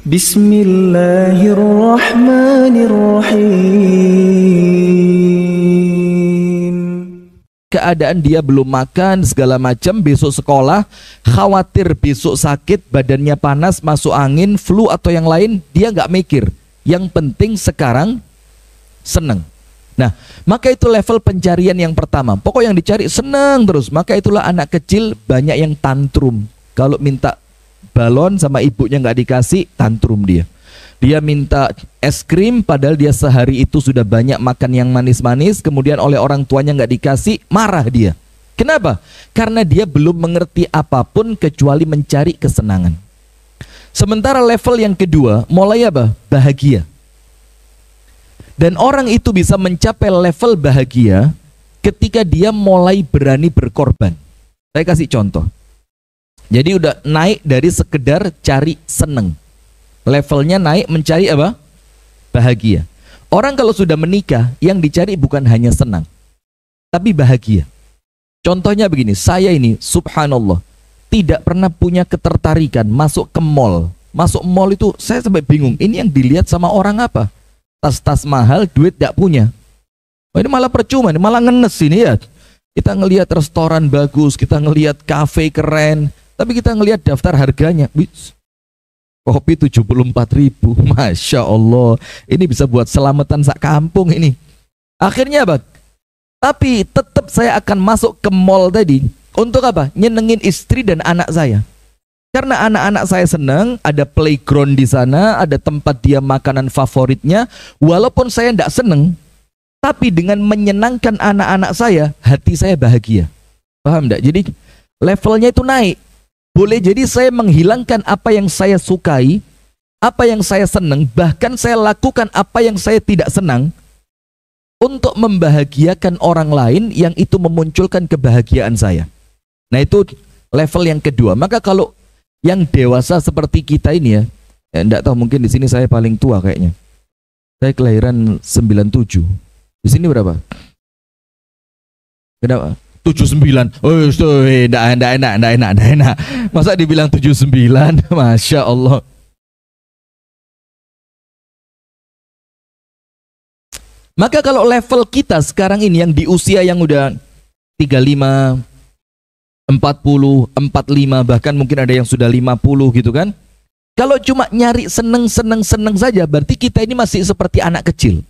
Bismillahirrahmanirrahim. Keadaan dia belum makan segala macam, besok sekolah, khawatir besok sakit, badannya panas, masuk angin, flu atau yang lain, dia nggak mikir. Yang penting sekarang seneng. Nah, maka itu level pencarian yang pertama. Pokok yang dicari seneng terus. Maka itulah anak kecil banyak yang tantrum. Kalau minta balon sama ibunya nggak dikasih, tantrum dia. Dia minta es krim padahal dia sehari itu sudah banyak makan yang manis-manis, kemudian oleh orang tuanya nggak dikasih, marah dia. Kenapa? Karena dia belum mengerti apapun kecuali mencari kesenangan. Sementara level yang kedua, mulai apa? Bahagia. Dan orang itu bisa mencapai level bahagia ketika dia mulai berani berkorban. Saya kasih contoh. Jadi udah naik dari sekedar cari seneng. Levelnya naik mencari apa? Bahagia. Orang kalau sudah menikah, yang dicari bukan hanya senang, tapi bahagia. Contohnya begini, saya ini subhanallah tidak pernah punya ketertarikan masuk ke mall. Masuk mall itu saya sampai bingung, ini yang dilihat sama orang apa? Tas-tas mahal, duit tidak punya. Oh, ini malah percuma, ini malah ngenes ini ya. Kita ngelihat restoran bagus, kita ngelihat kafe keren, tapi kita ngelihat daftar harganya. Kopi 74.000, Masya Allah. Ini bisa buat selamatan sak kampung ini. Akhirnya apa? Tapi tetap saya akan masuk ke mall tadi. Untuk apa? Nyenengin istri dan anak saya. Karena anak-anak saya senang, ada playground di sana, ada tempat dia makanan favoritnya. Walaupun saya tidak senang, tapi dengan menyenangkan anak-anak saya, hati saya bahagia. Paham tidak? Jadi levelnya itu naik. Boleh jadi saya menghilangkan apa yang saya sukai, apa yang saya senang, bahkan saya lakukan apa yang saya tidak senang untuk membahagiakan orang lain yang itu memunculkan kebahagiaan saya. Nah, itu level yang kedua. Maka kalau yang dewasa seperti kita ini ya, enggak tahu, mungkin di sini saya paling tua kayaknya. Saya kelahiran 97. Di sini berapa? Kenapa? 79. Oh, enggak enak. Masa dibilang 79? Masya Allah. Maka kalau level kita sekarang ini yang di usia yang udah 35, 40, 45, bahkan mungkin ada yang sudah 50 gitu kan. Kalau cuma nyari seneng saja, berarti kita ini masih seperti anak kecil.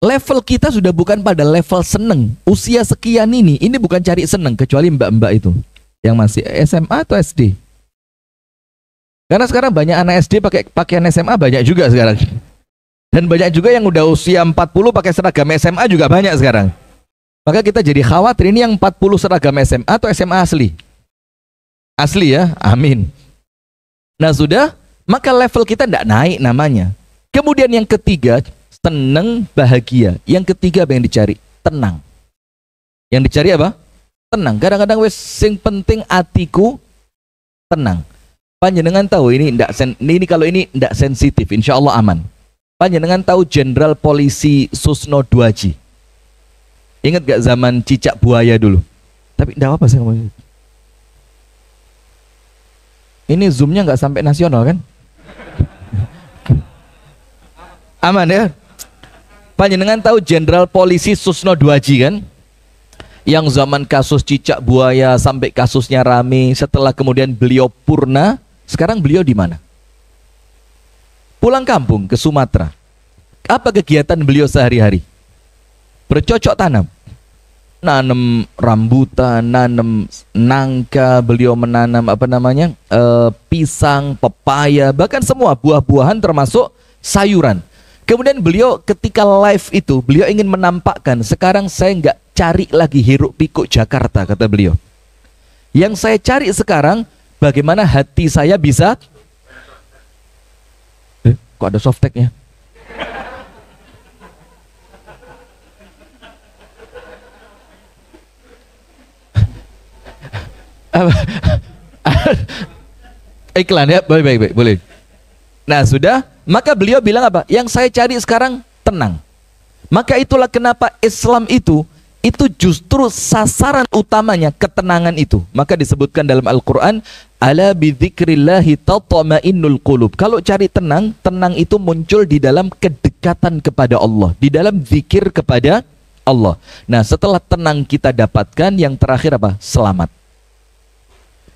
Level kita sudah bukan pada level seneng. Usia sekian ini bukan cari seneng, kecuali mbak-mbak itu yang masih SMA atau SD. Karena sekarang banyak anak SD pakai pakaian SMA, banyak juga sekarang. Dan banyak juga yang udah usia 40 pakai seragam SMA juga banyak sekarang. Maka kita jadi khawatir, ini yang 40 seragam SMA atau SMA asli? Asli ya, amin. Nah sudah, maka level kita tidak naik namanya. Kemudian yang ketiga, seneng, bahagia. Yang ketiga apa yang dicari? Tenang. Yang dicari apa? Tenang. Kadang-kadang wes sing penting atiku tenang. Panjenengan tahu ini kalau ini ndak sensitif, insya Allah aman. Panjenengan tahu Jenderal Polisi Susno Duaji? Ingat gak zaman cicak buaya dulu? Tapi ndak apa saya ngomong. Ini zoomnya nggak sampai nasional kan? Aman ya? Panjenengan tahu Jenderal Polisi Susno Duaji kan? Yang zaman kasus cicak buaya sampai kasusnya rame, setelah kemudian beliau purna, sekarang beliau di mana? Pulang kampung ke Sumatera. Apa kegiatan beliau sehari-hari? Bercocok tanam. Nanam rambutan, nanam nangka, beliau menanam pisang, pepaya, bahkan semua buah-buahan termasuk sayuran. Kemudian beliau ketika live itu, beliau ingin menampakkan, sekarang saya nggak cari lagi hiruk pikuk Jakarta, kata beliau. Yang saya cari sekarang, bagaimana hati saya bisa... kok ada softteknya? Iklan ya, baik, boleh. Nah sudah, maka beliau bilang apa? Yang saya cari sekarang tenang. Maka itulah kenapa Islam itu itu justru sasaran utamanya ketenangan itu. Maka disebutkan dalam Al-Quran, ala bidzikrillahi tatma'innul qulub. Kalau cari tenang, tenang itu muncul di dalam kedekatan kepada Allah, di dalam zikir kepada Allah. Nah, setelah tenang kita dapatkan, yang terakhir apa? Selamat.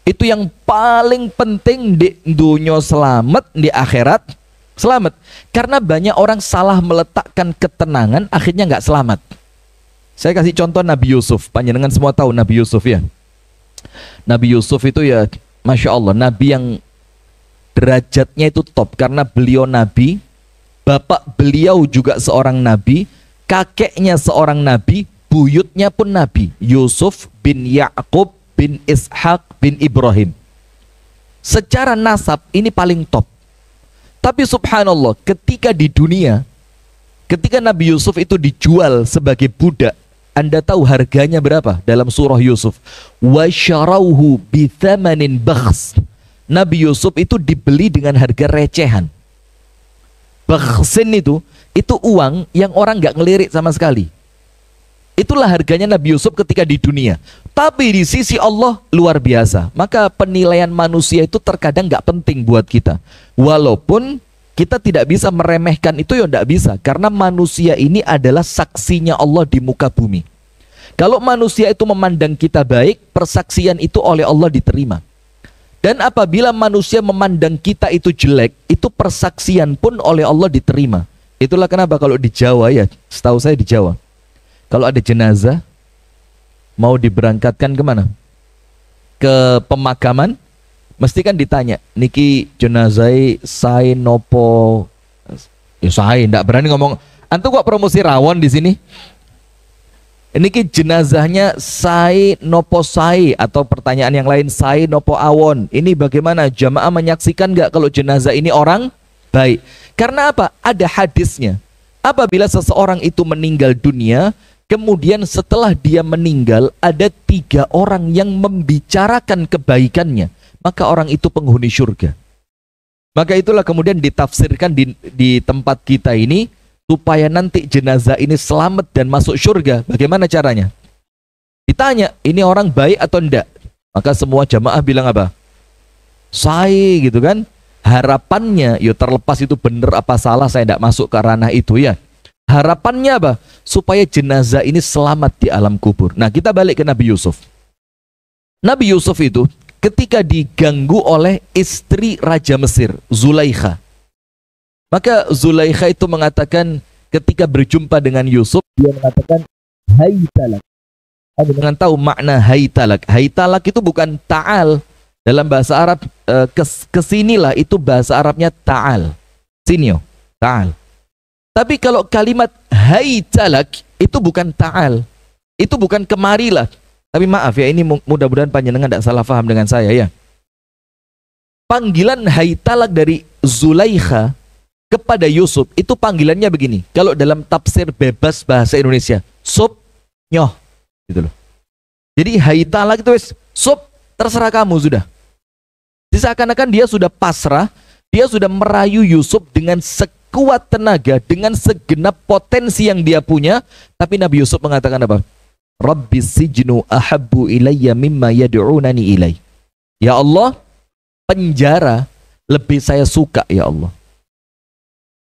Itu yang paling penting di dunia, selamat, di akhirat selamat. Karena banyak orang salah meletakkan ketenangan, akhirnya nggak selamat. Saya kasih contoh Nabi Yusuf. Panjenengan semua tahu Nabi Yusuf ya. Nabi Yusuf itu ya, Masya Allah, Nabi yang derajatnya itu top. Karena beliau Nabi, bapak beliau juga seorang Nabi, kakeknya seorang Nabi, buyutnya pun Nabi. Yusuf bin Ya'qub bin Ishaq bin Ibrahim. Secara nasab ini paling top. Tapi subhanallah, ketika di dunia, ketika Nabi Yusuf itu dijual sebagai budak, Anda tahu harganya berapa? Dalam surah Yusuf, wa syarauhu bithamanin bakhs. Nabi Yusuf itu dibeli dengan harga recehan. Bakhsin itu uang yang orang nggak ngelirik sama sekali. Itulah harganya Nabi Yusuf ketika di dunia. Tapi di sisi Allah luar biasa. Maka penilaian manusia itu terkadang nggak penting buat kita. Walaupun kita tidak bisa meremehkan itu, ya tidak bisa. Karena manusia ini adalah saksinya Allah di muka bumi. Kalau manusia itu memandang kita baik, persaksian itu oleh Allah diterima. Dan apabila manusia memandang kita itu jelek, itu persaksian pun oleh Allah diterima. Itulah kenapa kalau di Jawa ya, setahu saya di Jawa, kalau ada jenazah, mau diberangkatkan kemana? Ke pemakaman, mesti kan ditanya, niki jenazai saya nopo, ya saya ndak berani ngomong. Antum kok promosi rawon di sini? Niki jenazahnya saya nopo saya, atau pertanyaan yang lain, saya nopo awon. Ini bagaimana jamaah menyaksikan nggak kalau jenazah ini orang baik? Karena apa? Ada hadisnya. Apabila seseorang itu meninggal dunia, kemudian setelah dia meninggal ada 3 orang yang membicarakan kebaikannya, maka orang itu penghuni surga. Maka itulah kemudian ditafsirkan di tempat kita ini, supaya nanti jenazah ini selamat dan masuk surga. Bagaimana caranya? Ditanya, ini orang baik atau enggak? Maka semua jamaah bilang apa? Saya, gitu kan. Harapannya, ya terlepas itu benar apa salah, saya enggak masuk ke ranah itu ya. Harapannya apa? Supaya jenazah ini selamat di alam kubur. Nah, kita balik ke Nabi Yusuf. Nabi Yusuf itu ketika diganggu oleh istri Raja Mesir, Zulaikha. Maka Zulaikha itu mengatakan, ketika berjumpa dengan Yusuf, dia mengatakan, hai talak. Anda dengan tahu makna hai talak. Hai talak itu bukan ta'al. Dalam bahasa Arab, kesinilah itu bahasa Arabnya ta'al. Sinyo, ta'al. Tapi kalau kalimat hai talak, itu bukan ta'al. Itu bukan kemarilah. Tapi maaf ya, ini mudah-mudahan panjenengan tidak salah paham dengan saya ya. Panggilan hai talak dari Zulaikha kepada Yusuf itu panggilannya begini. Kalau dalam tafsir bebas bahasa Indonesia, sup nyoh, gitu loh. Jadi hai talak itu sup, terserah kamu sudah. Seakan-akan dia sudah pasrah, dia sudah merayu Yusuf dengan sekuat tenaga, dengan segenap potensi yang dia punya. Tapi Nabi Yusuf mengatakan apa? Rabbi sijnu ahabbu ilayya mimma yad'unani ilai. Ya Allah, penjara lebih saya suka ya Allah,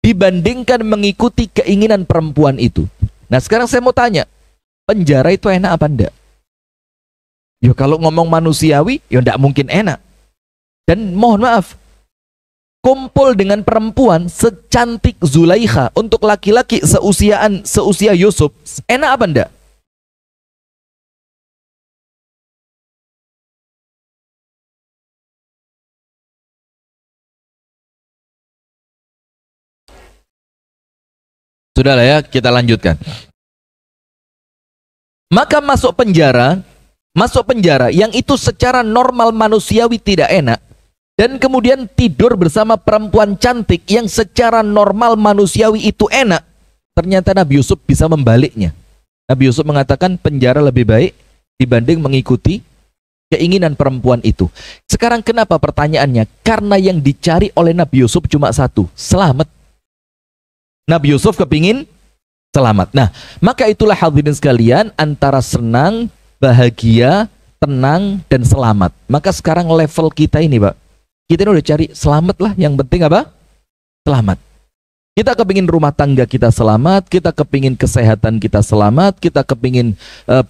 dibandingkan mengikuti keinginan perempuan itu. Nah sekarang saya mau tanya, penjara itu enak apa enggak? Ya kalau ngomong manusiawi, ya enggak mungkin enak. Dan mohon maaf, kumpul dengan perempuan secantik Zulaikha untuk laki-laki seusia Yusuf, enak apa enggak? Sudahlah ya, kita lanjutkan. Maka masuk penjara yang itu secara normal manusiawi tidak enak, dan kemudian tidur bersama perempuan cantik yang secara normal manusiawi itu enak. Ternyata Nabi Yusuf bisa membaliknya. Nabi Yusuf mengatakan penjara lebih baik dibanding mengikuti keinginan perempuan itu. Sekarang kenapa pertanyaannya? Karena yang dicari oleh Nabi Yusuf cuma satu, selamat. Nabi Yusuf kepingin selamat. Nah, maka itulah hadirin sekalian antara senang, bahagia, tenang, dan selamat. Maka sekarang level kita ini, Pak, kita ini udah cari selamat lah, yang penting apa? Selamat. Kita kepingin rumah tangga kita selamat, kita kepingin kesehatan kita selamat, kita kepingin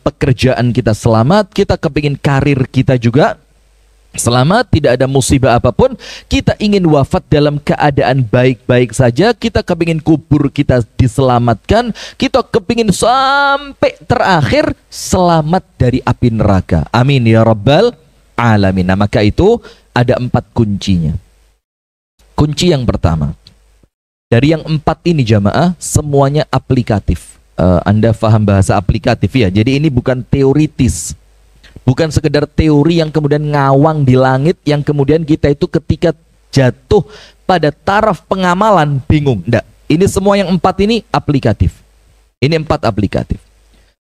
pekerjaan kita selamat, kita kepingin karir kita juga selamat, tidak ada musibah apapun. Kita ingin wafat dalam keadaan baik-baik saja. Kita kepingin kubur kita diselamatkan. Kita kepingin sampai terakhir selamat dari api neraka. Amin ya rabbal alamin. Nah, maka itu ada 4 kuncinya. Kunci yang pertama, dari yang 4 ini jamaah, semuanya aplikatif. Anda paham bahasa aplikatif ya? Jadi ini bukan teoritis, bukan sekedar teori yang kemudian ngawang di langit, yang kemudian kita itu ketika jatuh pada taraf pengamalan bingung. Enggak, ini semua yang 4 ini aplikatif. Ini 4 aplikatif.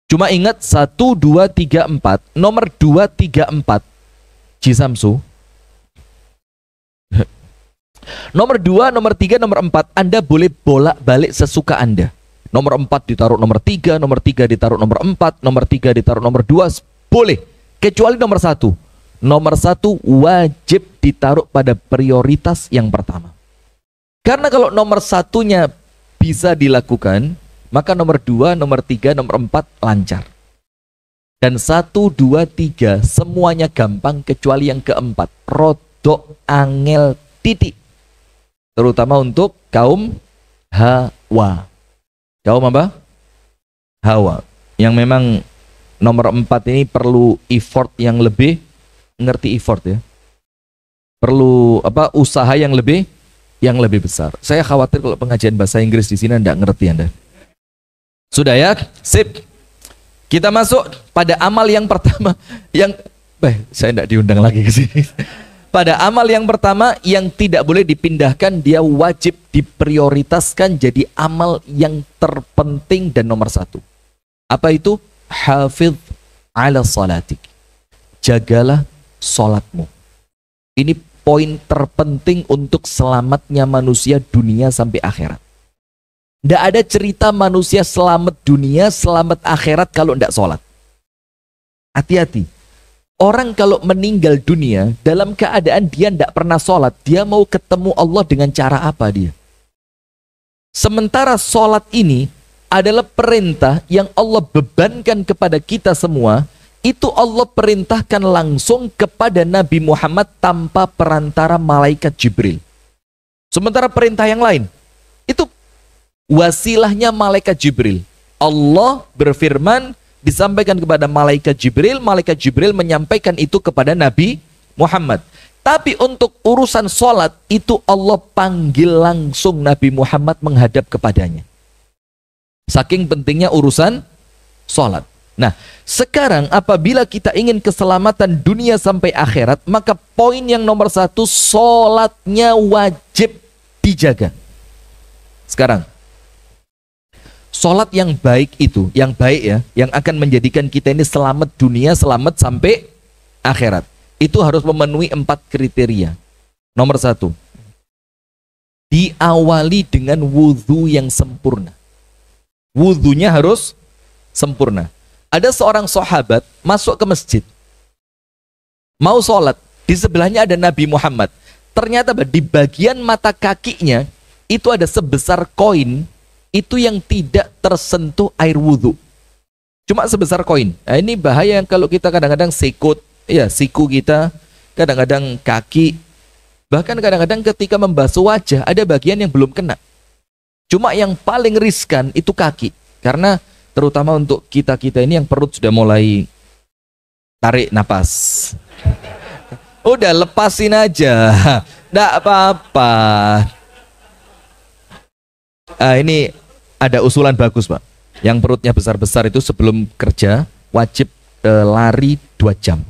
Cuma ingat 1, 2, 3, 4. Nomor 2, 3, 4 Cisamsu. Nomor 2, nomor 3, nomor 4 Anda boleh bolak-balik sesuka Anda. Nomor 4 ditaruh nomor 3, nomor 3 ditaruh nomor 4, nomor 3 ditaruh nomor 2, boleh. Kecuali nomor 1. Nomor 1 wajib ditaruh pada prioritas yang pertama. Karena kalau nomor 1-nya bisa dilakukan, maka nomor 2, nomor 3, nomor 4 lancar. Dan 1, 2, 3 semuanya gampang kecuali yang keempat. Rodok angel titik. Terutama untuk kaum Hawa. Kaum apa? Hawa. Yang memang nomor 4 ini perlu effort yang lebih, ngerti effort ya? Perlu apa? Usaha yang lebih besar. Saya khawatir kalau pengajian bahasa Inggris di sini Anda ngerti Anda. Sudah ya? Sip. Kita masuk pada amal yang pertama yang saya tidak diundang lagi ke sini. Pada amal yang pertama yang tidak boleh dipindahkan, dia wajib diprioritaskan jadi amal yang terpenting dan nomor 1. Apa itu? Hafidh ala salatik. Jagalah salatmu. Ini poin terpenting untuk selamatnya manusia dunia sampai akhirat. Tidak ada cerita manusia selamat dunia, selamat akhirat kalau tidak sholat. Hati-hati. Orang kalau meninggal dunia dalam keadaan dia tidak pernah sholat, dia mau ketemu Allah dengan cara apa dia? Sementara sholat ini adalah perintah yang Allah bebankan kepada kita semua. Itu Allah perintahkan langsung kepada Nabi Muhammad tanpa perantara malaikat Jibril. Sementara perintah yang lain itu wasilahnya malaikat Jibril. Allah berfirman, disampaikan kepada malaikat Jibril menyampaikan itu kepada Nabi Muhammad. Tapi untuk urusan sholat itu Allah panggil langsung Nabi Muhammad menghadap kepadanya. Saking pentingnya urusan sholat. Nah, sekarang apabila kita ingin keselamatan dunia sampai akhirat, maka poin yang nomor 1, sholatnya wajib dijaga. Sekarang sholat yang baik itu, yang baik ya, yang akan menjadikan kita ini selamat dunia, selamat sampai akhirat, itu harus memenuhi 4 kriteria. Nomor 1, diawali dengan wudhu yang sempurna. Wudhunya harus sempurna. Ada seorang sahabat masuk ke masjid, mau sholat, di sebelahnya ada Nabi Muhammad. Ternyata di bagian mata kakinya itu ada sebesar koin, itu yang tidak tersentuh air wudhu, cuma sebesar koin. Nah, ini bahaya kalau kita kadang-kadang sikut, ya siku kita, kadang-kadang kaki, bahkan kadang-kadang ketika membasuh wajah ada bagian yang belum kena. Cuma yang paling riskan itu kaki, karena terutama untuk kita-kita ini yang perut sudah mulai tarik napas. Udah lepasin aja, nggak apa-apa. Ini ada usulan bagus Pak. Yang perutnya besar-besar itu sebelum kerja wajib lari 2 jam.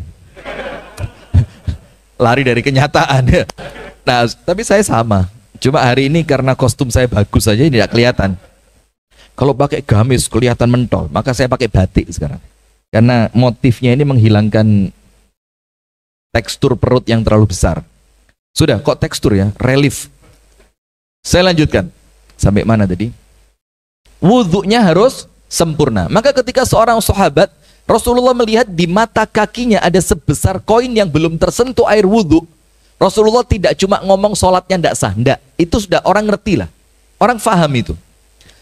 Lari dari kenyataan. Nah, tapi saya sama. Cuma hari ini karena kostum saya bagus saja tidak kelihatan. Kalau pakai gamis kelihatan mentol, maka saya pakai batik sekarang. Karena motifnya ini menghilangkan tekstur perut yang terlalu besar. Sudah, kok tekstur ya? Relief. Saya lanjutkan. Sampai mana tadi? wudhunya harus sempurna. Maka ketika seorang sahabat, Rasulullah melihat di mata kakinya ada sebesar koin yang belum tersentuh air wudhu, Rasulullah tidak cuma ngomong sholatnya tidak sah, tidak. Itu sudah orang ngerti lah, orang faham itu.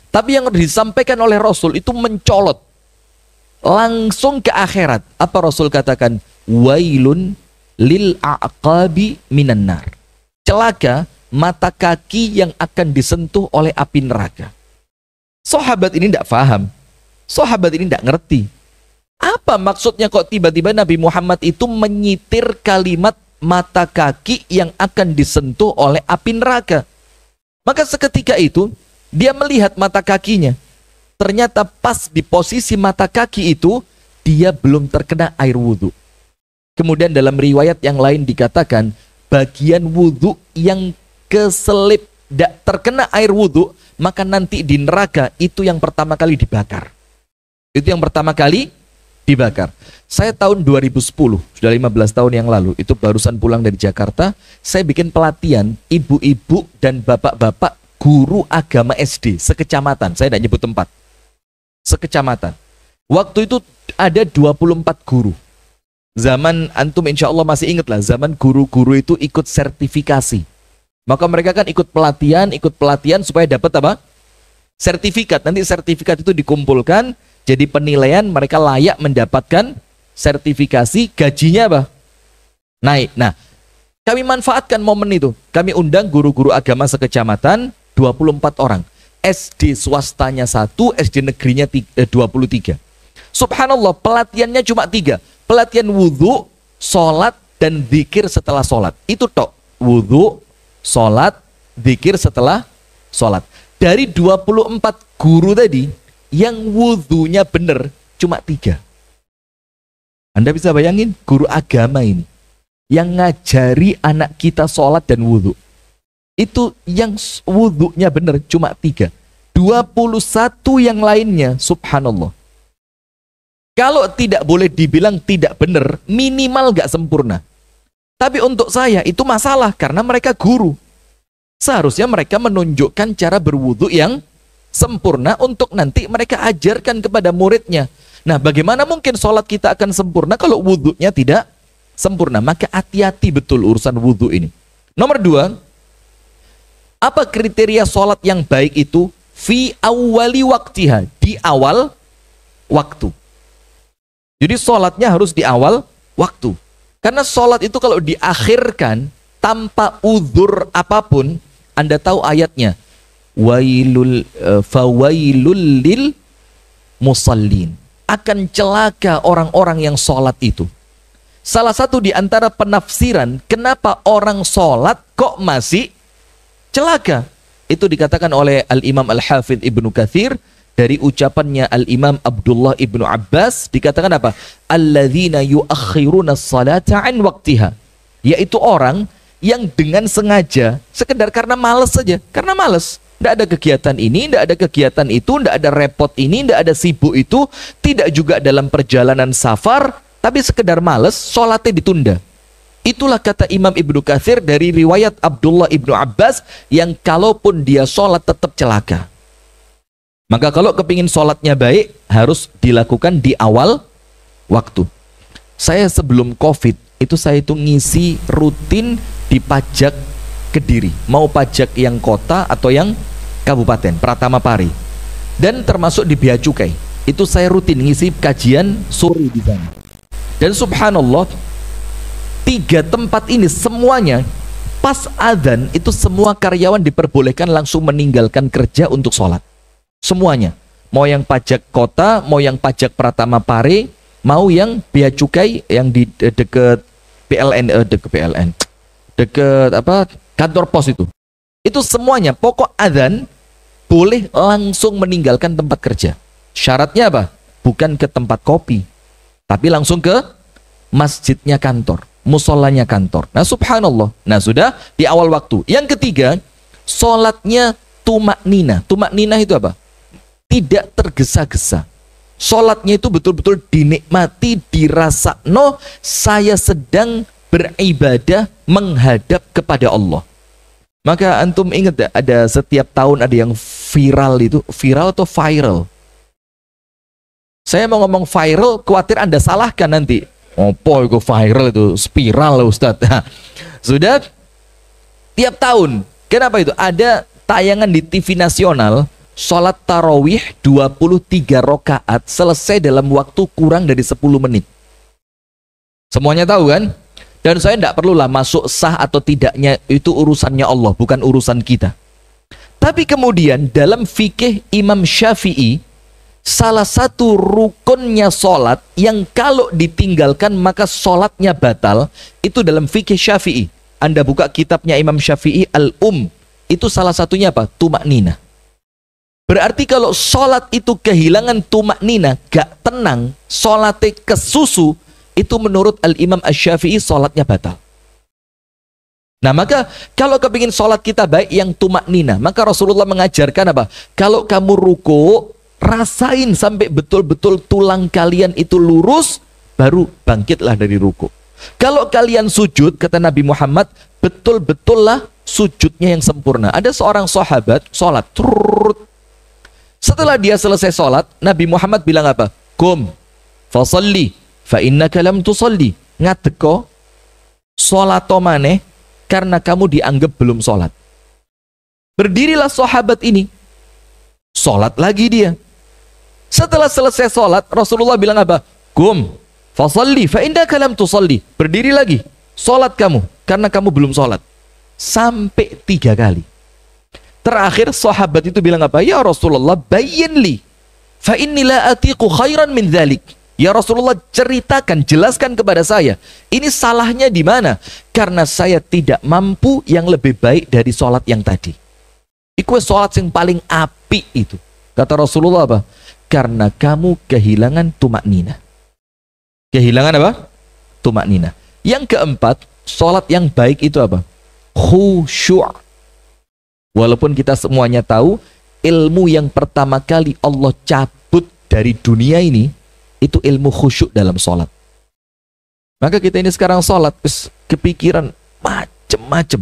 Tapi yang disampaikan oleh Rasul itu mencolot langsung ke akhirat. Apa Rasul katakan? Wailun lil a'qabi minan nar. Celaka mata kaki yang akan disentuh oleh api neraka. Sahabat ini tidak faham, sahabat ini tidak ngerti. Apa maksudnya kok tiba-tiba Nabi Muhammad itu menyitir kalimat mata kaki yang akan disentuh oleh api neraka? Maka seketika itu dia melihat mata kakinya. Ternyata pas di posisi mata kaki itu dia belum terkena air wudhu. Kemudian dalam riwayat yang lain dikatakan bagian wudhu yang keselip tidak terkena air wudhu, maka nanti di neraka itu yang pertama kali dibakar. Itu yang pertama kali dibakar. Saya tahun 2010, sudah 15 tahun yang lalu, itu barusan pulang dari Jakarta, saya bikin pelatihan ibu-ibu dan bapak-bapak guru agama SD sekecamatan. Saya tidak nyebut tempat. Sekecamatan. Waktu itu ada 24 guru. Zaman antum insya Allah masih ingat lah, zaman guru-guru itu ikut sertifikasi. Maka mereka kan ikut pelatihan supaya dapat apa? Sertifikat. Nanti sertifikat itu dikumpulkan, jadi penilaian mereka layak mendapatkan sertifikasi, gajinya apa? Naik. Nah, kami manfaatkan momen itu. Kami undang guru-guru agama sekecamatan 24 orang. SD swastanya 1, SD negerinya 23. Subhanallah, pelatihannya cuma 3. Pelatihan wudhu, sholat, dan zikir setelah sholat. Itu tok. Wudhu, sholat, zikir setelah sholat. Dari 24 guru tadi, yang wudhunya benar cuma 3. Anda bisa bayangin, guru agama ini yang ngajari anak kita sholat dan wudhu. Itu yang wudhunya benar cuma 3. 21 yang lainnya, subhanallah. Kalau tidak boleh dibilang tidak benar, minimal gak sempurna. Tapi untuk saya itu masalah karena mereka guru. Seharusnya mereka menunjukkan cara berwudhu yang sempurna untuk nanti mereka ajarkan kepada muridnya. Nah, bagaimana mungkin sholat kita akan sempurna kalau wudhunya tidak sempurna? Maka hati-hati betul urusan wudhu ini. Nomor 2, apa kriteria sholat yang baik itu? Fi awwali waktiha, di awal waktu. Jadi sholatnya harus di awal waktu. Karena sholat itu kalau diakhirkan tanpa uzur apapun, Anda tahu ayatnya, fawailul lil musallin, akan celaka orang-orang yang sholat itu. Salah satu di antara penafsiran kenapa orang sholat kok masih celaka, itu dikatakan oleh Al-Imam Al-Hafidh Ibnu Katsir dari ucapannya Al-Imam Abdullah Ibnu Abbas, dikatakan apa? Alladzina yuakhiruna as-salata an waqtiha, yaitu orang yang dengan sengaja sekedar karena malas saja, karena malas, tidak ada kegiatan ini, tidak ada kegiatan itu, tidak ada repot ini, tidak ada sibuk itu, tidak juga dalam perjalanan safar, tapi sekedar malas, sholatnya ditunda. Itulah kata Imam Ibnu Katsir dari riwayat Abdullah Ibnu Abbas, yang kalaupun dia sholat tetap celaka. Maka kalau kepingin sholatnya baik, harus dilakukan di awal waktu. Saya sebelum COVID, itu saya itu ngisi rutin di pajak Kediri. Mau pajak yang kota atau yang kabupaten, Pratama Pari. Dan termasuk di Bea Cukai. Itu saya rutin ngisi kajian sore di sana. Dan subhanallah, 3 tempat ini semuanya pas adzan itu semua karyawan diperbolehkan langsung meninggalkan kerja untuk sholat. Semuanya, mau yang pajak kota, mau yang pajak Pratama Pare, mau yang Bea Cukai yang di deket deket apa kantor pos itu semuanya pokok adzan boleh langsung meninggalkan tempat kerja. Syaratnya apa? Bukan ke tempat kopi, tapi langsung ke masjidnya kantor, musolanya kantor. Nah subhanallah, nah sudah di awal waktu. Yang ketiga, sholatnya tumak nina. Tumak nina itu apa? Tidak tergesa-gesa. Sholatnya itu betul-betul dinikmati, dirasa, no, saya sedang beribadah menghadap kepada Allah. Maka antum ingat ya, ada setiap tahun ada yang viral itu, viral atau viral? Saya mau ngomong viral, khawatir Anda salahkan nanti. Apa itu viral itu? Spiral lah Ustadz. Sudah tiap tahun. Kenapa itu? Ada tayangan di TV nasional, sholat tarawih 23 rakaat selesai dalam waktu kurang dari 10 menit. Semuanya tahu kan? Dan saya tidak perlulah masuk sah atau tidaknya, itu urusannya Allah, bukan urusan kita. Tapi kemudian dalam fikih Imam Syafi'i, salah satu rukunnya sholat yang kalau ditinggalkan maka sholatnya batal, itu dalam fikih Syafi'i. Anda buka kitabnya Imam Syafi'i Al-Um, itu salah satunya apa? Tumakninah. Berarti kalau sholat itu kehilangan tumakninah, gak tenang, sholatnya kesusu, itu menurut Al-Imam Asy-Syafi'i sholatnya batal. Nah maka kalau kepingin sholat kita baik yang tumakninah, maka Rasulullah mengajarkan apa? Kalau kamu ruku, rasain sampai betul-betul tulang kalian itu lurus, baru bangkitlah dari ruku. Kalau kalian sujud, kata Nabi Muhammad, betul-betullah sujudnya yang sempurna. Ada seorang sahabat sholat, setelah dia selesai sholat, Nabi Muhammad bilang apa? Qum fasalli fa innaka lam tusalli. Ngadeko sholat maneh karena kamu dianggap belum sholat. Berdirilah sahabat ini, sholat lagi dia. Setelah selesai sholat, Rasulullah bilang apa? Qum fasalli fa innaka lam tusalli. Berdiri lagi, sholat kamu karena kamu belum sholat. Sampai 3 kali. Terakhir sahabat itu bilang apa? Ya Rasulullah, bayyin li fa inni la atiqu khairan min dzalik. Ya Rasulullah, ceritakan, jelaskan kepada saya, ini salahnya di mana? Karena saya tidak mampu yang lebih baik dari sholat yang tadi. Iku sholat yang paling api itu. Kata Rasulullah apa? Karena kamu kehilangan tumakninah. Kehilangan apa? Tumakninah. Yang keempat, sholat yang baik itu apa? Khusyuk. Walaupun kita semuanya tahu, ilmu yang pertama kali Allah cabut dari dunia ini, itu ilmu khusyuk dalam sholat. Maka kita ini sekarang sholat, kepikiran macem-macem.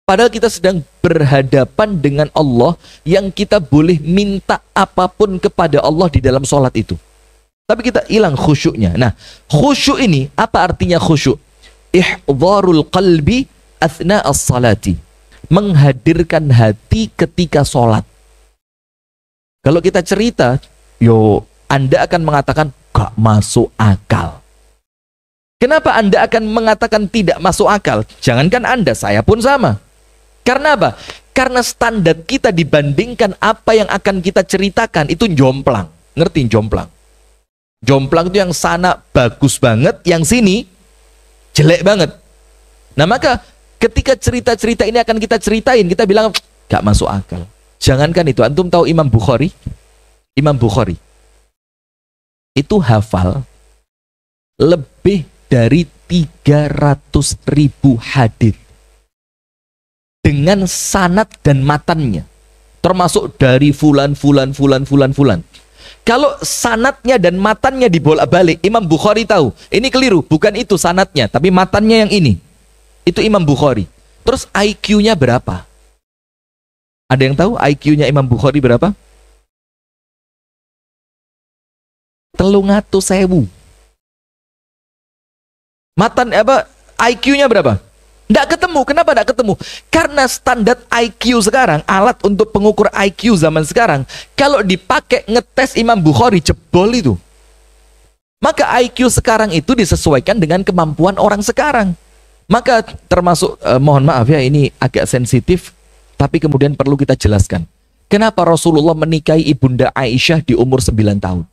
Padahal kita sedang berhadapan dengan Allah yang kita boleh minta apapun kepada Allah di dalam sholat itu. Tapi kita hilang khusyuknya. Nah, khusyuk ini, apa artinya khusyuk? Ihdharul qalbi athna as-salati. Menghadirkan hati ketika sholat. Kalau kita cerita, Anda akan mengatakan gak masuk akal. Kenapa Anda akan mengatakan tidak masuk akal? Jangankan Anda, saya pun sama. Karena apa? Karena standar kita dibandingkan apa yang akan kita ceritakan itu jomplang. Ngerti jomplang? Jomplang itu yang sana bagus banget, yang sini jelek banget. Nah maka ketika cerita-cerita ini akan kita ceritain, kita bilang gak masuk akal. Jangankan itu, antum tahu Imam Bukhari? Imam Bukhari itu hafal lebih dari 300.000 hadits dengan sanad dan matannya, termasuk dari fulan. Kalau sanadnya dan matannya dibolak-balik, Imam Bukhari tahu ini keliru, bukan itu sanadnya, tapi matannya yang ini. Itu Imam Bukhari. Terus IQ-nya berapa? Ada yang tahu IQ-nya Imam Bukhari berapa? 300.000. Matan apa? IQ-nya berapa? Tidak ketemu. Kenapa tidak ketemu? Karena standar IQ sekarang, alat untuk pengukur IQ zaman sekarang, kalau dipakai ngetes Imam Bukhari, jebol itu. Maka IQ sekarang itu disesuaikan dengan kemampuan orang sekarang. Maka termasuk, mohon maaf ya, ini agak sensitif, tapi kemudian perlu kita jelaskan. Kenapa Rasulullah menikahi Ibunda Aisyah di umur 9 tahun?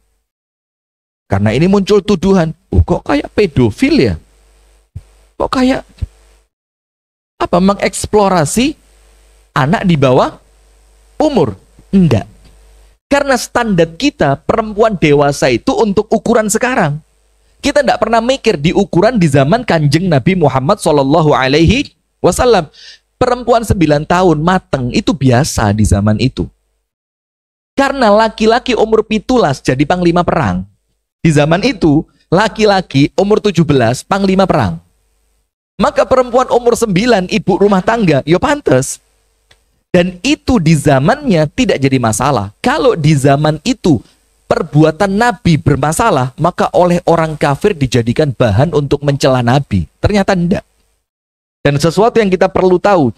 Karena ini muncul tuduhan, kok kayak pedofil ya? Kok kayak apa, mengeksplorasi anak di bawah umur? Enggak. Karena standar kita perempuan dewasa itu untuk ukuran sekarang. Kita tidak pernah mikir di ukuran di zaman Kanjeng Nabi Muhammad SAW. Perempuan 9 tahun mateng itu biasa di zaman itu. Karena laki-laki umur 17 jadi panglima perang. Di zaman itu, laki-laki umur 17 panglima perang. Maka perempuan umur 9 ibu rumah tangga, ya pantes. Dan itu di zamannya tidak jadi masalah. Kalau di zaman itu perbuatan Nabi bermasalah, maka oleh orang kafir dijadikan bahan untuk mencela Nabi. Ternyata tidak. Dan sesuatu yang kita perlu tahu,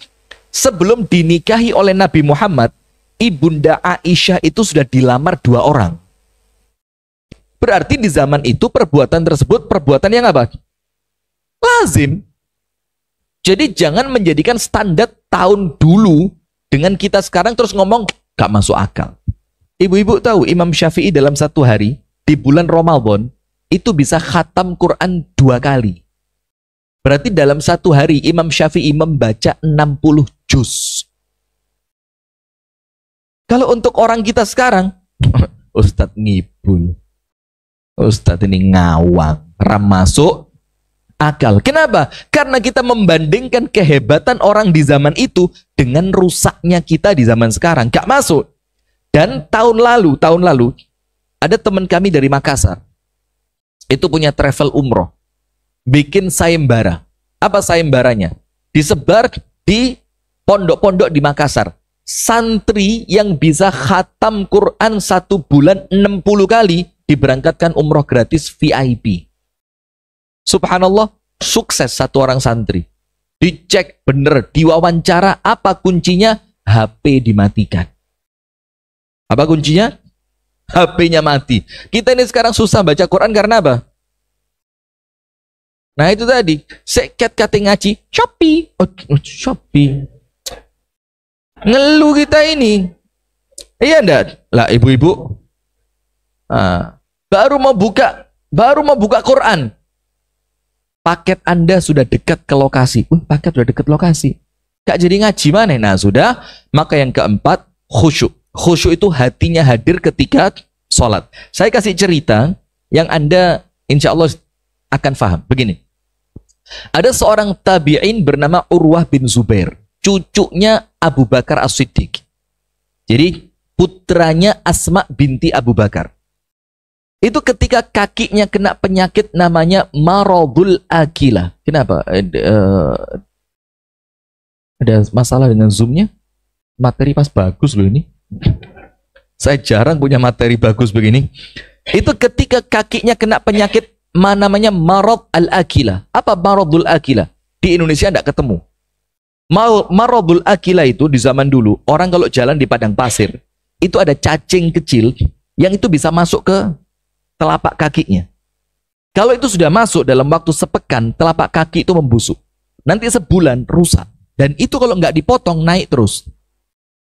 sebelum dinikahi oleh Nabi Muhammad, Ibunda Aisyah itu sudah dilamar 2 orang. Berarti di zaman itu perbuatan tersebut perbuatan yang apa? Lazim. Jadi jangan menjadikan standar tahun dulu dengan kita sekarang terus ngomong gak masuk akal. Ibu-ibu tahu Imam Syafi'i dalam satu hari di bulan Ramadan itu bisa khatam Quran 2 kali. Berarti dalam satu hari Imam Syafi'i membaca 60 juz. Kalau untuk orang kita sekarang, Ustadz ngibul, Ustadz ini ngawang, ram masuk akal. Kenapa? Karena kita membandingkan kehebatan orang di zaman itu dengan rusaknya kita di zaman sekarang. Gak masuk. Dan tahun lalu ada teman kami dari Makassar. Itu punya travel umroh. Bikin sayembara. Apa sayembaranya? Disebar di pondok-pondok di Makassar. Santri yang bisa khatam Quran 1 bulan 60 kali diberangkatkan umroh gratis VIP. Subhanallah, sukses satu orang santri. Dicek bener, diwawancara, apa kuncinya? HP dimatikan. Apa kuncinya? HP-nya mati. Kita ini sekarang susah baca Quran karena apa? Nah itu tadi, seket kate ngaji, Shopee. Shopee. Ngeluh kita ini. Iya enggak? Lah ibu-ibu. Baru mau buka Quran. Paket Anda sudah dekat ke lokasi. Paket sudah dekat lokasi. Gak jadi ngaji mana? Nah sudah. Maka yang keempat, khusyuk. Khusyuk itu hatinya hadir ketika sholat. Saya kasih cerita yang Anda insya Allah akan paham. Begini. Ada seorang tabi'in bernama Urwah bin Zubair. Cucunya Abu Bakar As-Siddiq. Jadi putranya Asma binti Abu Bakar. Itu ketika kakinya kena penyakit namanya maradul akilah. Kenapa? Ada masalah dengan Zoom-nya? Materi pas bagus loh ini. Saya jarang punya materi bagus begini. Itu ketika kakinya kena penyakit namanya marad al-akilah. Apa maradul akilah? Di Indonesia tidak ketemu. Maradul akilah itu di zaman dulu, orang kalau jalan di padang pasir, itu ada cacing kecil yang itu bisa masuk ke telapak kakinya. Kalau itu sudah masuk dalam waktu sepekan, telapak kaki itu membusuk. Nanti sebulan rusak. Dan itu kalau nggak dipotong, naik terus.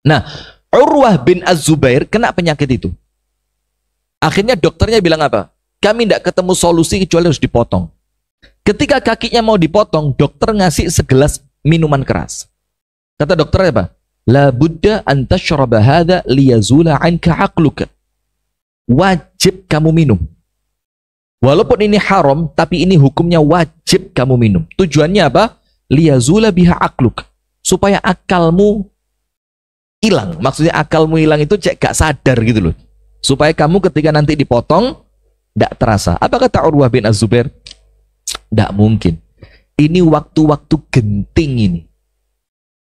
Nah, Urwah bin Az-Zubair kena penyakit itu. Akhirnya dokternya bilang apa? Kami tidak ketemu solusi kecuali harus dipotong. Ketika kakinya mau dipotong, dokter ngasih segelas minuman keras. Kata dokter apa? La budda an tashraba hadha liyazula anka aqluka. Wajib kamu minum. Walaupun ini haram, tapi ini hukumnya wajib kamu minum. Tujuannya apa? Liyazula biha aqluk. Supaya akalmu hilang. Maksudnya akalmu hilang itu cek gak sadar gitu loh. Supaya kamu ketika nanti dipotong tidak terasa. Apa kata Urwah bin Az-Zubair? Tidak mungkin. Ini waktu-waktu genting ini.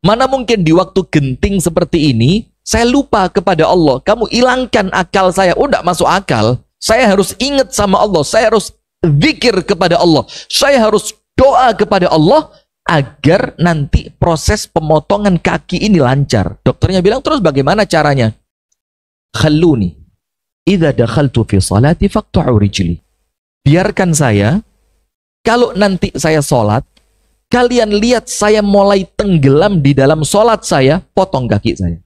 Mana mungkin di waktu genting seperti ini, saya lupa kepada Allah. Kamu hilangkan akal saya. Oh, tidak masuk akal. Saya harus ingat sama Allah. Saya harus zikir kepada Allah. Saya harus doa kepada Allah agar nanti proses pemotongan kaki ini lancar. Dokternya bilang, terus bagaimana caranya? Khalluni. Idza dakhaltu fi salati faqtu'u rijli. Biarkan saya. Kalau nanti saya sholat, kalian lihat saya mulai tenggelam di dalam sholat saya, potong kaki saya.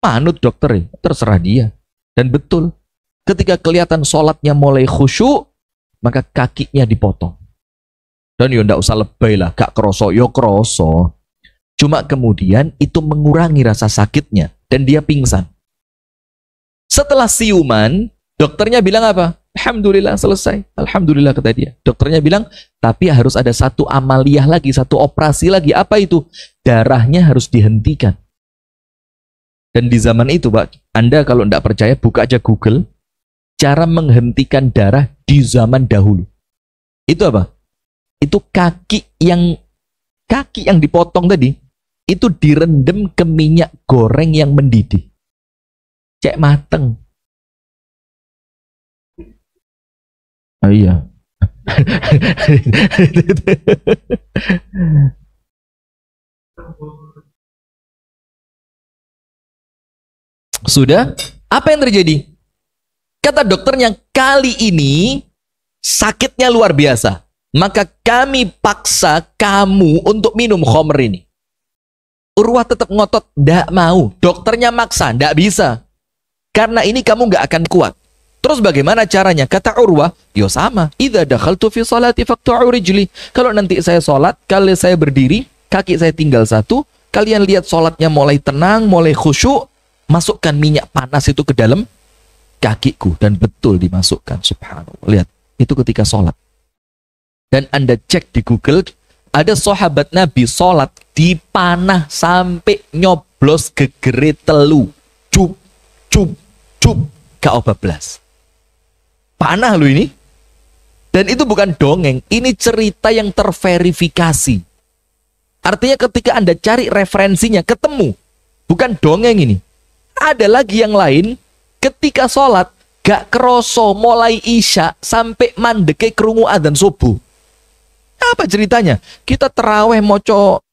Manut dokter, terserah dia. Dan betul, ketika kelihatan sholatnya mulai khusyuk, maka kakinya dipotong. Dan ya ndak usah lebay lah, gak kroso, yo kroso. Cuma kemudian itu mengurangi rasa sakitnya, dan dia pingsan. Setelah siuman, dokternya bilang apa? Alhamdulillah selesai. Alhamdulillah kata dia. Dokternya bilang, tapi harus ada satu amaliyah lagi, satu operasi lagi. Apa itu? Darahnya harus dihentikan. Dan di zaman itu, Pak, Anda kalau tidak percaya, buka aja Google. Cara menghentikan darah di zaman dahulu. Itu apa? Itu kaki yang dipotong tadi. itu direndam ke minyak goreng yang mendidih. Cek mateng. Oh iya. Sudah? Apa yang terjadi? Kata dokternya, kali ini sakitnya luar biasa. Maka kami paksa kamu untuk minum khamr ini. Urwah tetap ngotot, ndak mau. Dokternya maksa, ndak bisa. Karena ini kamu nggak akan kuat. Terus bagaimana caranya? Kata Urwah, yo sama. Idza dakhaltu fi salati faqtu'u rijli. Kalau nanti saya sholat, kalau saya berdiri, kaki saya tinggal satu, kalian lihat sholatnya mulai tenang, mulai khusyuk, masukkan minyak panas itu ke dalam kakiku. Dan betul dimasukkan. Subhanallah. Lihat, itu ketika sholat. Dan Anda cek di Google, ada sahabat Nabi sholat dipanah sampai nyoblos gegere telu. Cup, cup, cup. Gak bablas. Panah lu ini. Dan itu bukan dongeng, ini cerita yang terverifikasi. Artinya ketika Anda cari referensinya, ketemu. Bukan dongeng ini. Ada lagi yang lain, ketika sholat, gak keroso mulai isya sampai mandeke krungu adzan subuh. Apa ceritanya? Kita terawih moco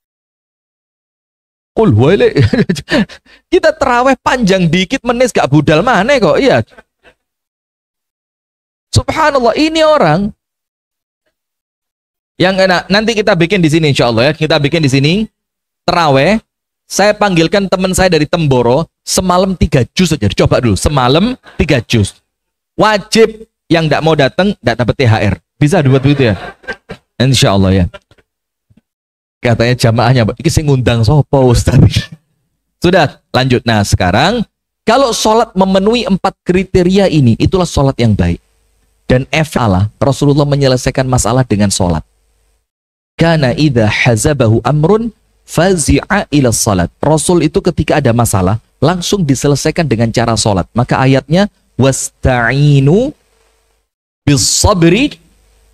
kita terawih panjang dikit menis gak budal mana kok. Iya. Subhanallah, ini orang yang enak. Nanti kita bikin di sini insya Allah ya. Kita bikin di sini terawih. Saya panggilkan teman saya dari Temboro, semalam 3 juz saja. Coba dulu, semalam 3 juz. Wajib, yang tidak mau datang tidak dapat THR. Bisa dibuat begitu ya? Insya Allah ya. Katanya jamaahnya, ini sing ngundang sopo Ustaz. Sudah, lanjut. Nah sekarang, kalau sholat memenuhi 4 kriteria ini, itulah sholat yang baik. Dan Rasulullah menyelesaikan masalah dengan sholat. Kana idza hazabahu amrun fazi'a ila salat. Rasul itu ketika ada masalah langsung diselesaikan dengan cara sholat. Maka ayatnya wasta'inu bis-sabri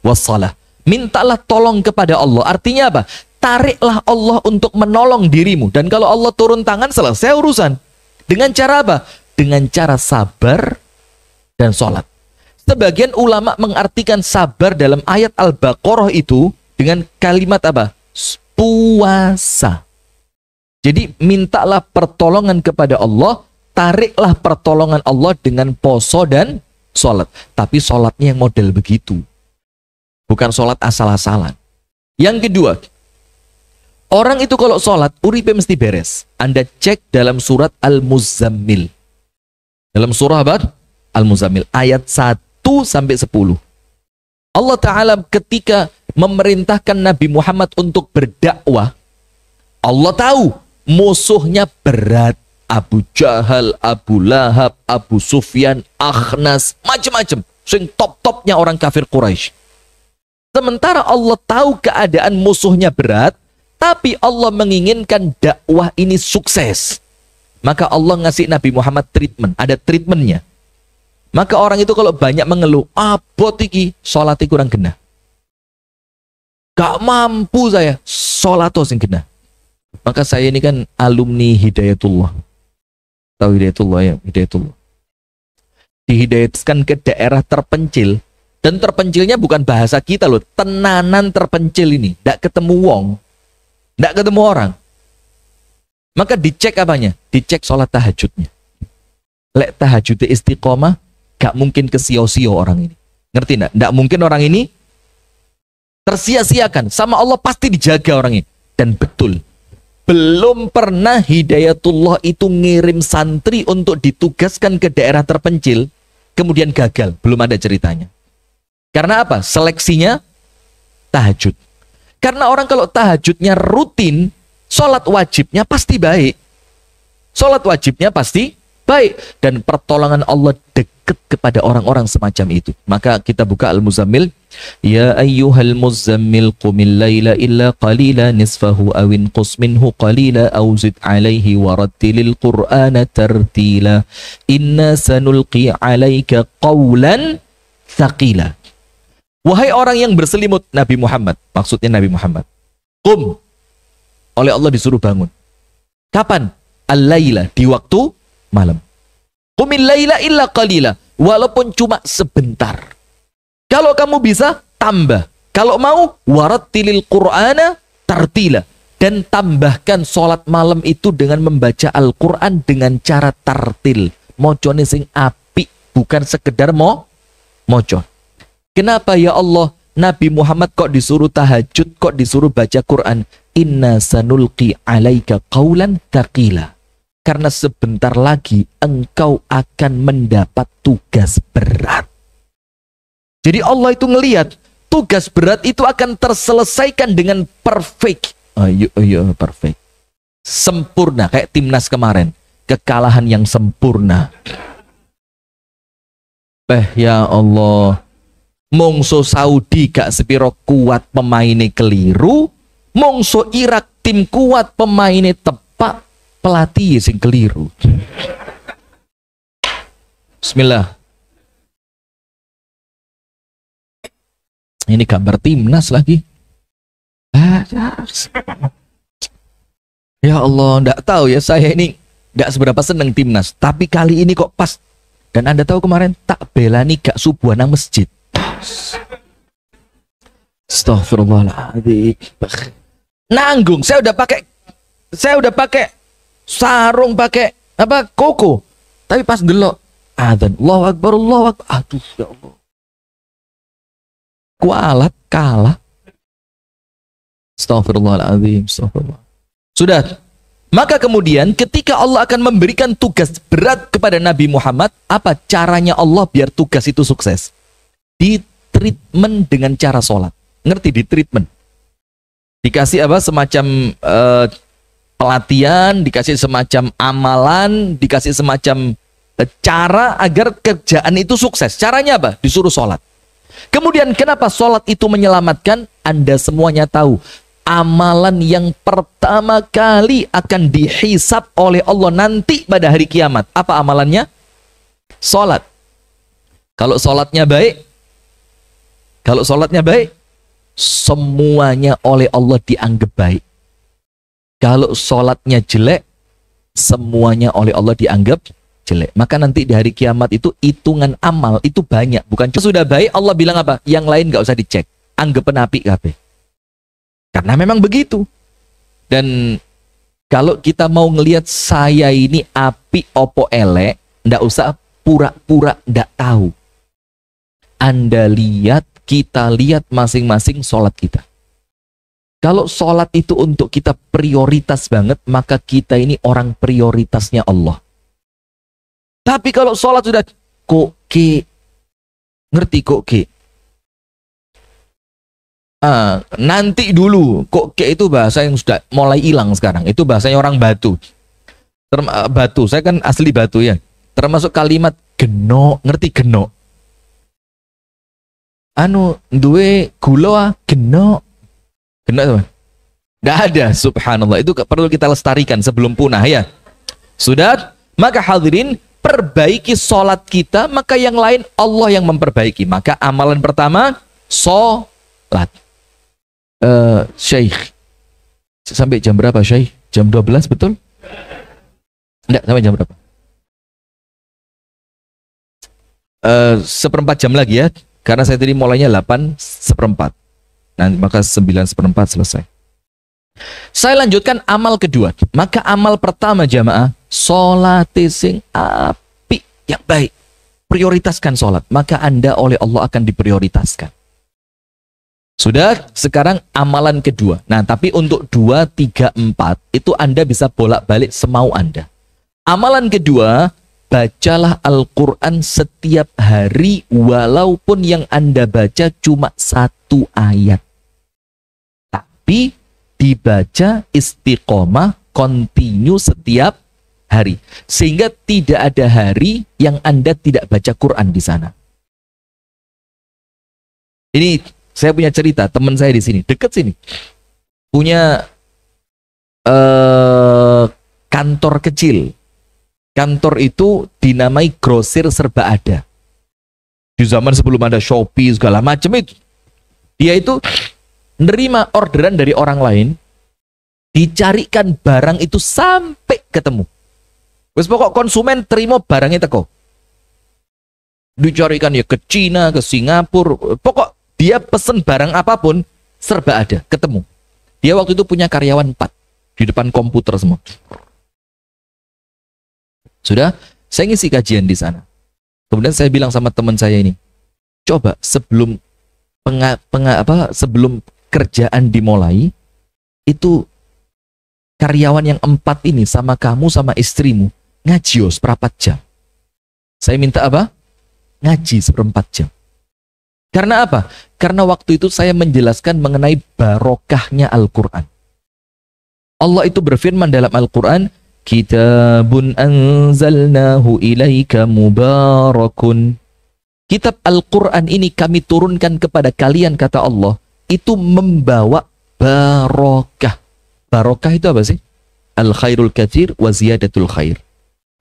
was-salah. Mintalah tolong kepada Allah. Artinya apa? Tariklah Allah untuk menolong dirimu. Dan kalau Allah turun tangan, selesai urusan. Dengan cara apa? Dengan cara sabar dan sholat. Sebagian ulama mengartikan sabar dalam ayat Al-Baqarah itu dengan kalimat apa? Puasa. Jadi mintalah pertolongan kepada Allah, tariklah pertolongan Allah dengan poso dan sholat. Tapi sholatnya yang model begitu. Bukan sholat asal-asalan. Yang kedua, orang itu kalau sholat, uripe mesti beres. Anda cek dalam surat Al-Muzammil. Dalam surah apa? Al-Muzammil. Ayat 1-10. Allah Ta'ala ketika memerintahkan Nabi Muhammad untuk berdakwah, Allah tahu musuhnya berat. Abu Jahal, Abu Lahab, Abu Sufyan, Akhnas, macam-macam. Sing top-topnya orang kafir Quraisy. Sementara Allah tahu keadaan musuhnya berat, tapi Allah menginginkan dakwah ini sukses. Maka Allah ngasih Nabi Muhammad treatment, ada treatmentnya. Maka orang itu kalau banyak mengeluh, abot iki, sholatnya kurang genah. Gak mampu saya, sholatnya sing genah. Maka saya ini kan alumni Hidayatullah. Tahu Hidayatullah ya? Hidayatullah. Dihidayatkan ke daerah terpencil. Dan terpencilnya bukan bahasa kita loh. Tenanan terpencil ini. Nggak ketemu wong. Nggak ketemu orang. Maka dicek apanya? Dicek sholat tahajudnya. Lek tahajudnya istiqomah, gak mungkin kesio-sio orang ini. Ngerti nggak? Nggak mungkin orang ini tersia-siakan. Sama Allah pasti dijaga orang ini. Dan betul. Belum pernah Hidayatullah itu ngirim santri untuk ditugaskan ke daerah terpencil, kemudian gagal. Belum ada ceritanya. Karena apa? Seleksinya tahajud. Karena orang kalau tahajudnya rutin, sholat wajibnya pasti baik. Sholat wajibnya pasti baik. Dan pertolongan Allah dekat kepada orang-orang semacam itu. Maka kita buka Al-Muzammil. Ya ayyuhal muzammil qumil layla illa qalila nisfahu awin qus minhu qalila awzid alaihi warattilil qur'ana tartila inna sanulqi alaika qawlan thaqila. Wahai orang yang berselimut, Nabi Muhammad, maksudnya Nabi Muhammad, qum, oleh Allah disuruh bangun. Kapan? Al-laila, di waktu malam. Qumil laila illa qalila, walaupun cuma sebentar. Kalau kamu bisa, tambah. Kalau mau, warattilil Qur'ana tartila. Dan tambahkan sholat malam itu dengan membaca Al-Quran dengan cara tartil. Mocone sing apik, bukan sekedar moco. Kenapa ya Allah, Nabi Muhammad kok disuruh tahajud, kok disuruh baca Quran? Inna sanulqi alaika qawlan thaqila. Karena sebentar lagi engkau akan mendapat tugas berat. Jadi Allah itu ngelihat tugas berat itu akan terselesaikan dengan perfect. Perfect. Sempurna, kayak timnas kemarin. Kekalahan yang sempurna. Ya Allah. Mongso Saudi gak sepiro kuat pemainnya keliru. Mongso Irak tim kuat pemainnya tepak. Pelatih sing keliru. Bismillah. Ini gambar timnas lagi. Ya Allah, ndak tahu ya, saya ini nggak seberapa seneng timnas, tapi kali ini kok pas. Dan Anda tahu kemarin tak belani gak subuhan nang masjid. Astaghfirullahaladzim. Nanggung, saya udah pakai sarung, pakai apa, koko, tapi pas delok adzan, Allahu Akbar, Allahu Akbar, aduh ya Allah, kualat kalah. Astaghfirullahaladzim. Sudah. Maka kemudian ketika Allah akan memberikan tugas berat kepada Nabi Muhammad, apa caranya Allah biar tugas itu sukses? Di treatment dengan cara sholat. Ngerti di treatment? Dikasih apa, semacam pelatihan, dikasih semacam amalan, dikasih semacam cara agar kerjaan itu sukses. Caranya apa? Disuruh sholat. Kemudian kenapa sholat itu menyelamatkan? Anda semuanya tahu, amalan yang pertama kali akan dihisab oleh Allah nanti pada hari kiamat. Apa amalannya? Sholat. Kalau sholatnya baik, semuanya oleh Allah dianggap baik. Kalau sholatnya jelek, semuanya oleh Allah dianggap jelek. Maka nanti di hari kiamat itu hitungan amal itu banyak. Bukan cuma sudah baik, Allah bilang apa? Yang lain nggak usah dicek. Anggap penapi kabeh. Karena memang begitu. Dan kalau kita mau ngelihat saya ini api opo elek, ndak usah pura-pura ndak tahu. Anda lihat, kita lihat masing-masing sholat kita. Kalau sholat itu untuk kita prioritas banget, maka kita ini orang prioritasnya Allah. Tapi kalau sholat sudah koke, ngerti koke? Nanti dulu, koke itu bahasa yang sudah mulai hilang sekarang. Itu bahasanya orang Batu. Batu, saya kan asli Batu ya. Termasuk kalimat geno, ngerti geno? Duwe gula geno. Geno apa? Nggak ada, subhanallah. Itu perlu kita lestarikan sebelum punah ya. Sudah, maka hadirin, perbaiki sholat kita, maka yang lain Allah yang memperbaiki. Maka amalan pertama, sholat. Syekh, sampai jam berapa Syekh? Jam 12 betul? Enggak, sampai jam berapa? Seperempat jam lagi ya, karena saya tadi mulainya 8:15. Nanti maka 9:15 selesai. Saya lanjutkan amal kedua. Maka amal pertama jamaah, sholat sing api yang baik. Prioritaskan sholat, maka Anda oleh Allah akan diprioritaskan. Sudah, sekarang amalan kedua. Nah, tapi untuk 2, 3, 4 itu Anda bisa bolak-balik semau Anda. Amalan kedua, bacalah Al-Quran setiap hari walaupun yang Anda baca cuma 1 ayat. Tapi dibaca istiqomah, continue setiap hari. Sehingga tidak ada hari yang Anda tidak baca Quran di sana. Ini saya punya cerita, teman saya di sini, dekat sini. Punya kantor kecil. Kantor itu dinamai grosir serba ada. Di zaman sebelum ada Shopee segala macam itu. Dia itu nerima orderan dari orang lain. Dicarikan barang itu sampai ketemu. Wes pokok konsumen terima barangnya teko. Dicarikan ya ke Cina, ke Singapura. Pokok dia pesen barang apapun serba ada, ketemu. Dia waktu itu punya karyawan 4 di depan komputer semua. Sudah, saya ngisi kajian di sana. Kemudian saya bilang sama teman saya ini, coba sebelum sebelum kerjaan dimulai, itu karyawan yang 4 ini sama kamu sama istrimu ngaji seperempat jam. Saya minta apa? Ngaji seperempat jam. Karena apa? Karena waktu itu saya menjelaskan mengenai barokahnya Al-Quran. Allah itu berfirman dalam Al-Quran, Kitabun anzalnahu ilaika mubarakun. Kitab Al-Quran ini kami turunkan kepada kalian, kata Allah, itu membawa barokah. Barokah itu apa sih? Al-khairul katsir wa ziyadatul khair.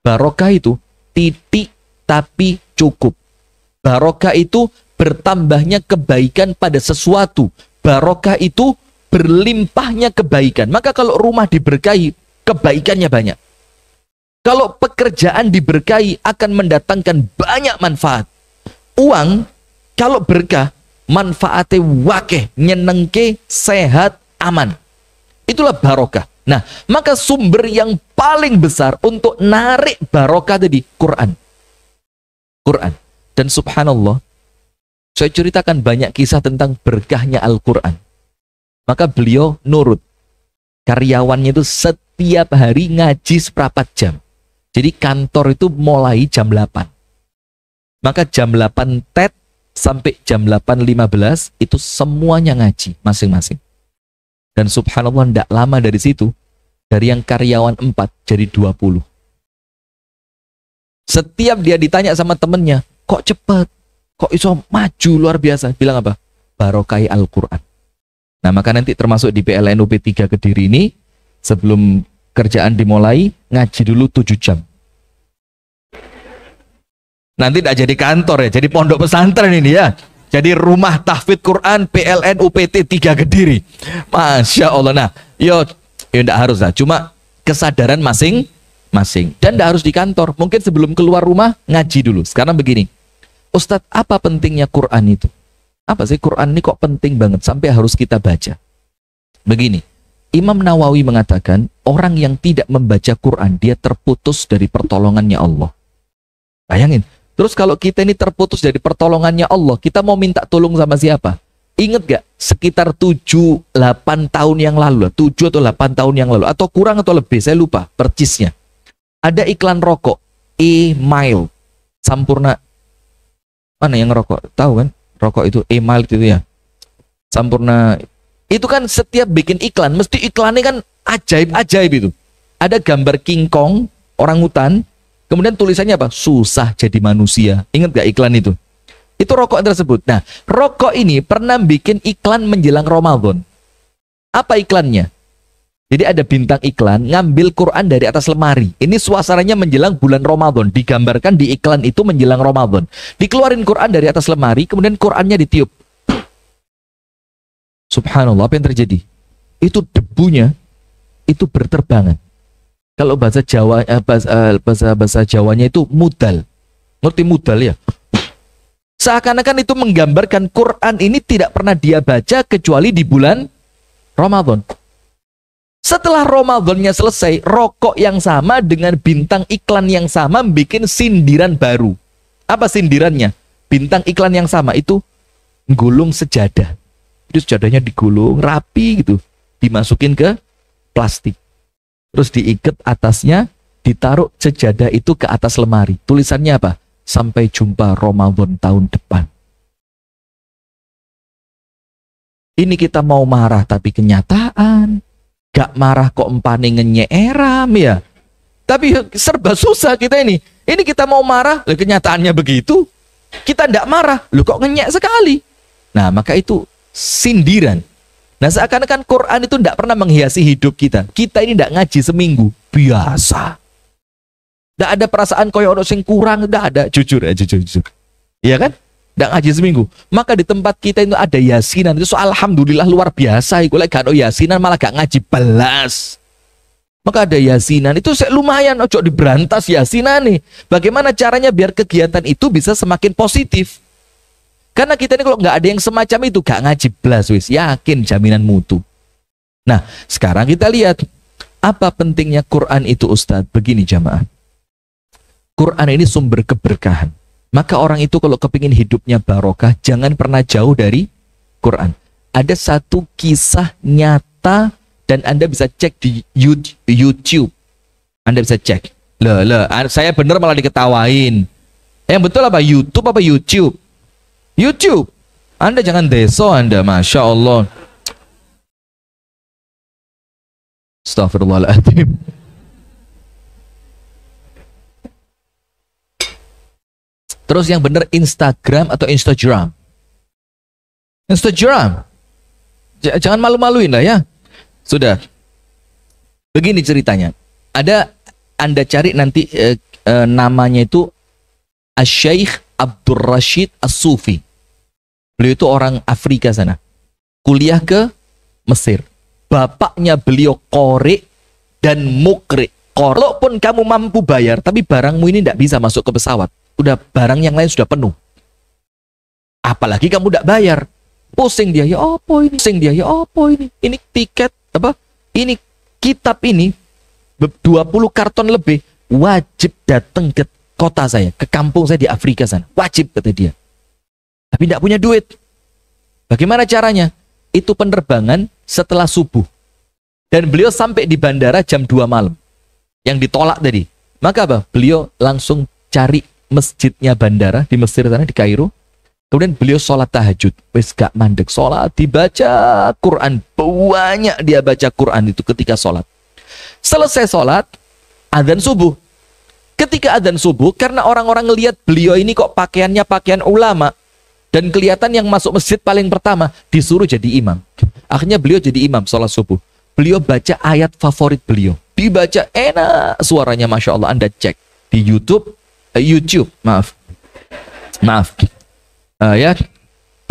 Barokah itu titik tapi cukup. Barokah itu bertambahnya kebaikan pada sesuatu. Barokah itu berlimpahnya kebaikan. Maka kalau rumah diberkahi, kebaikannya banyak. Kalau pekerjaan diberkahi, akan mendatangkan banyak manfaat. Uang, kalau berkah, manfaatnya wakeh, nyenengke, sehat, aman. Itulah barokah. Nah, maka sumber yang paling besar untuk narik barokah tadi, Quran. Quran. Dan subhanallah, saya ceritakan banyak kisah tentang berkahnya Al-Quran. Maka beliau nurut. Karyawannya itu setiap hari ngaji seperempat jam. Jadi kantor itu mulai jam 8. Maka jam 8 TET sampai jam 8.15 itu semuanya ngaji masing-masing. Dan subhanallah tidak lama dari situ, dari yang karyawan 4 jadi 20. Setiap dia ditanya sama temennya, kok cepat? Kok iso maju luar biasa? Bilang apa? Barokai Al-Quran. Nah, maka nanti termasuk di PLN UP3 Kediri ini, sebelum kerjaan dimulai, ngaji dulu 7 jam. Nanti tidak jadi kantor ya, jadi pondok pesantren ini ya. Jadi rumah tahfidz Quran PLN UPT 3 Kediri. Masya Allah. Nah, ya tidak harus lah. Cuma kesadaran masing-masing. Dan tidak harus di kantor. Mungkin sebelum keluar rumah, ngaji dulu. Sekarang begini. Ustadz, apa pentingnya Quran itu? Apa sih Quran ini kok penting banget sampai harus kita baca? Begini, Imam Nawawi mengatakan orang yang tidak membaca Quran, dia terputus dari pertolongannya Allah. Bayangin, terus kalau kita ini terputus dari pertolongannya Allah, kita mau minta tolong sama siapa? Ingat gak? Sekitar 7-8 tahun yang lalu, 7 atau 8 tahun yang lalu, atau kurang atau lebih, saya lupa percisnya. Ada iklan rokok, E-Mile, Sampurna. Mana yang ngerokok? Tahu kan? Rokok itu E-Mile itu ya. Sampurna. Itu kan setiap bikin iklan, mesti iklannya kan ajaib-ajaib itu. Ada gambar King Kong, orangutan, kemudian tulisannya apa? Susah jadi manusia. Ingat gak iklan itu? Itu rokok tersebut. Nah, rokok ini pernah bikin iklan menjelang Ramadan. Apa iklannya? Jadi ada bintang iklan, ngambil Quran dari atas lemari. Ini suasananya menjelang bulan Ramadan. Digambarkan di iklan itu menjelang Ramadan. Dikeluarin Quran dari atas lemari, kemudian Qurannya ditiup. Subhanallah, apa yang terjadi? Itu debunya, itu berterbangan. Kalau bahasa Jawa, bahasa Jawanya itu mudal. Ngerti mudal ya? Seakan-akan itu menggambarkan Quran ini tidak pernah dia baca kecuali di bulan Ramadan. Setelah Ramadannya selesai, rokok yang sama dengan bintang iklan yang sama bikin sindiran baru. Apa sindirannya? Bintang iklan yang sama itu gulung sejadah. Itu sejadahnya digulung rapi gitu, dimasukin ke plastik. Terus diikat atasnya, ditaruh sejadah itu ke atas lemari. Tulisannya apa? Sampai jumpa Ramadan tahun depan. Ini kita mau marah tapi kenyataan. Gak marah kok empane ngenyeram ya. Tapi serba susah kita ini. Ini kita mau marah, kenyataannya begitu. Kita tidak marah, lu kok ngenyek sekali. Nah, maka itu sindiran. Nah, seakan-akan Quran itu tidak pernah menghiasi hidup kita. Kita ini tidak ngaji seminggu, biasa. Tidak ada perasaan koyo ono sing kurang, tidak ada. Jujur ya, jujur. Iya kan? ndak ngaji seminggu. Maka di tempat kita itu ada yasinan. Itu so, alhamdulillah luar biasa. Iku lek gak ono yasinan malah gak ngaji belas. Maka ada yasinan itu lumayan, ojo diberantas yasinan nih. Bagaimana caranya biar kegiatan itu bisa semakin positif? Karena kita ini kalau nggak ada yang semacam itu gak ngaji belas wis, yakin jaminan mutu. Nah, sekarang kita lihat apa pentingnya Quran itu Ustadz. Begini jamaah, Quran ini sumber keberkahan. Maka orang itu kalau kepingin hidupnya barokah, jangan pernah jauh dari Quran. Ada satu kisah nyata dan Anda bisa cek di YouTube. Anda bisa cek. Saya bener malah diketawain. Yang betul apa? YouTube apa YouTube? YouTube. Anda jangan deso Anda, Masya Allah. Astagfirullahaladzim. Terus yang benar Instagram atau Instagram? Instagram. Jangan malu-maluin lah ya. Sudah. Begini ceritanya. Ada, Anda cari nanti namanya itu Asy-Syaikh Abdul Rashid As-Sufi. Beliau itu orang Afrika sana. Kuliah ke Mesir. Bapaknya beliau qori dan mukri. Kalaupun kamu mampu bayar, tapi barangmu ini tidak bisa masuk ke pesawat. Udah barang yang lain sudah penuh. Apalagi kamu tidak bayar. Pusing dia, ya apa ini? Pusing dia, ya apa ini? Ini tiket, apa? Ini kitab ini 20 karton lebih. Wajib datang ke kota saya, ke kampung saya di Afrika sana. Wajib, kata dia. Tapi tidak punya duit. Bagaimana caranya? Itu penerbangan setelah subuh. Dan beliau sampai di bandara jam 2 malam. Yang ditolak tadi. Maka apa? Beliau langsung cari masjidnya bandara di Mesir sana, di Kairo. Kemudian beliau sholat tahajud. Wes gak mandek sholat, dibaca Quran. Banyak dia baca Quran itu ketika sholat. Selesai sholat, adzan subuh. Ketika adzan subuh, karena orang-orang ngelihat beliau ini kok pakaiannya pakaian ulama, dan kelihatan yang masuk masjid paling pertama, disuruh jadi imam. Akhirnya beliau jadi imam sholat subuh. Beliau baca ayat favorit beliau. Dibaca enak suaranya, Masya Allah. Anda cek di YouTube, ya,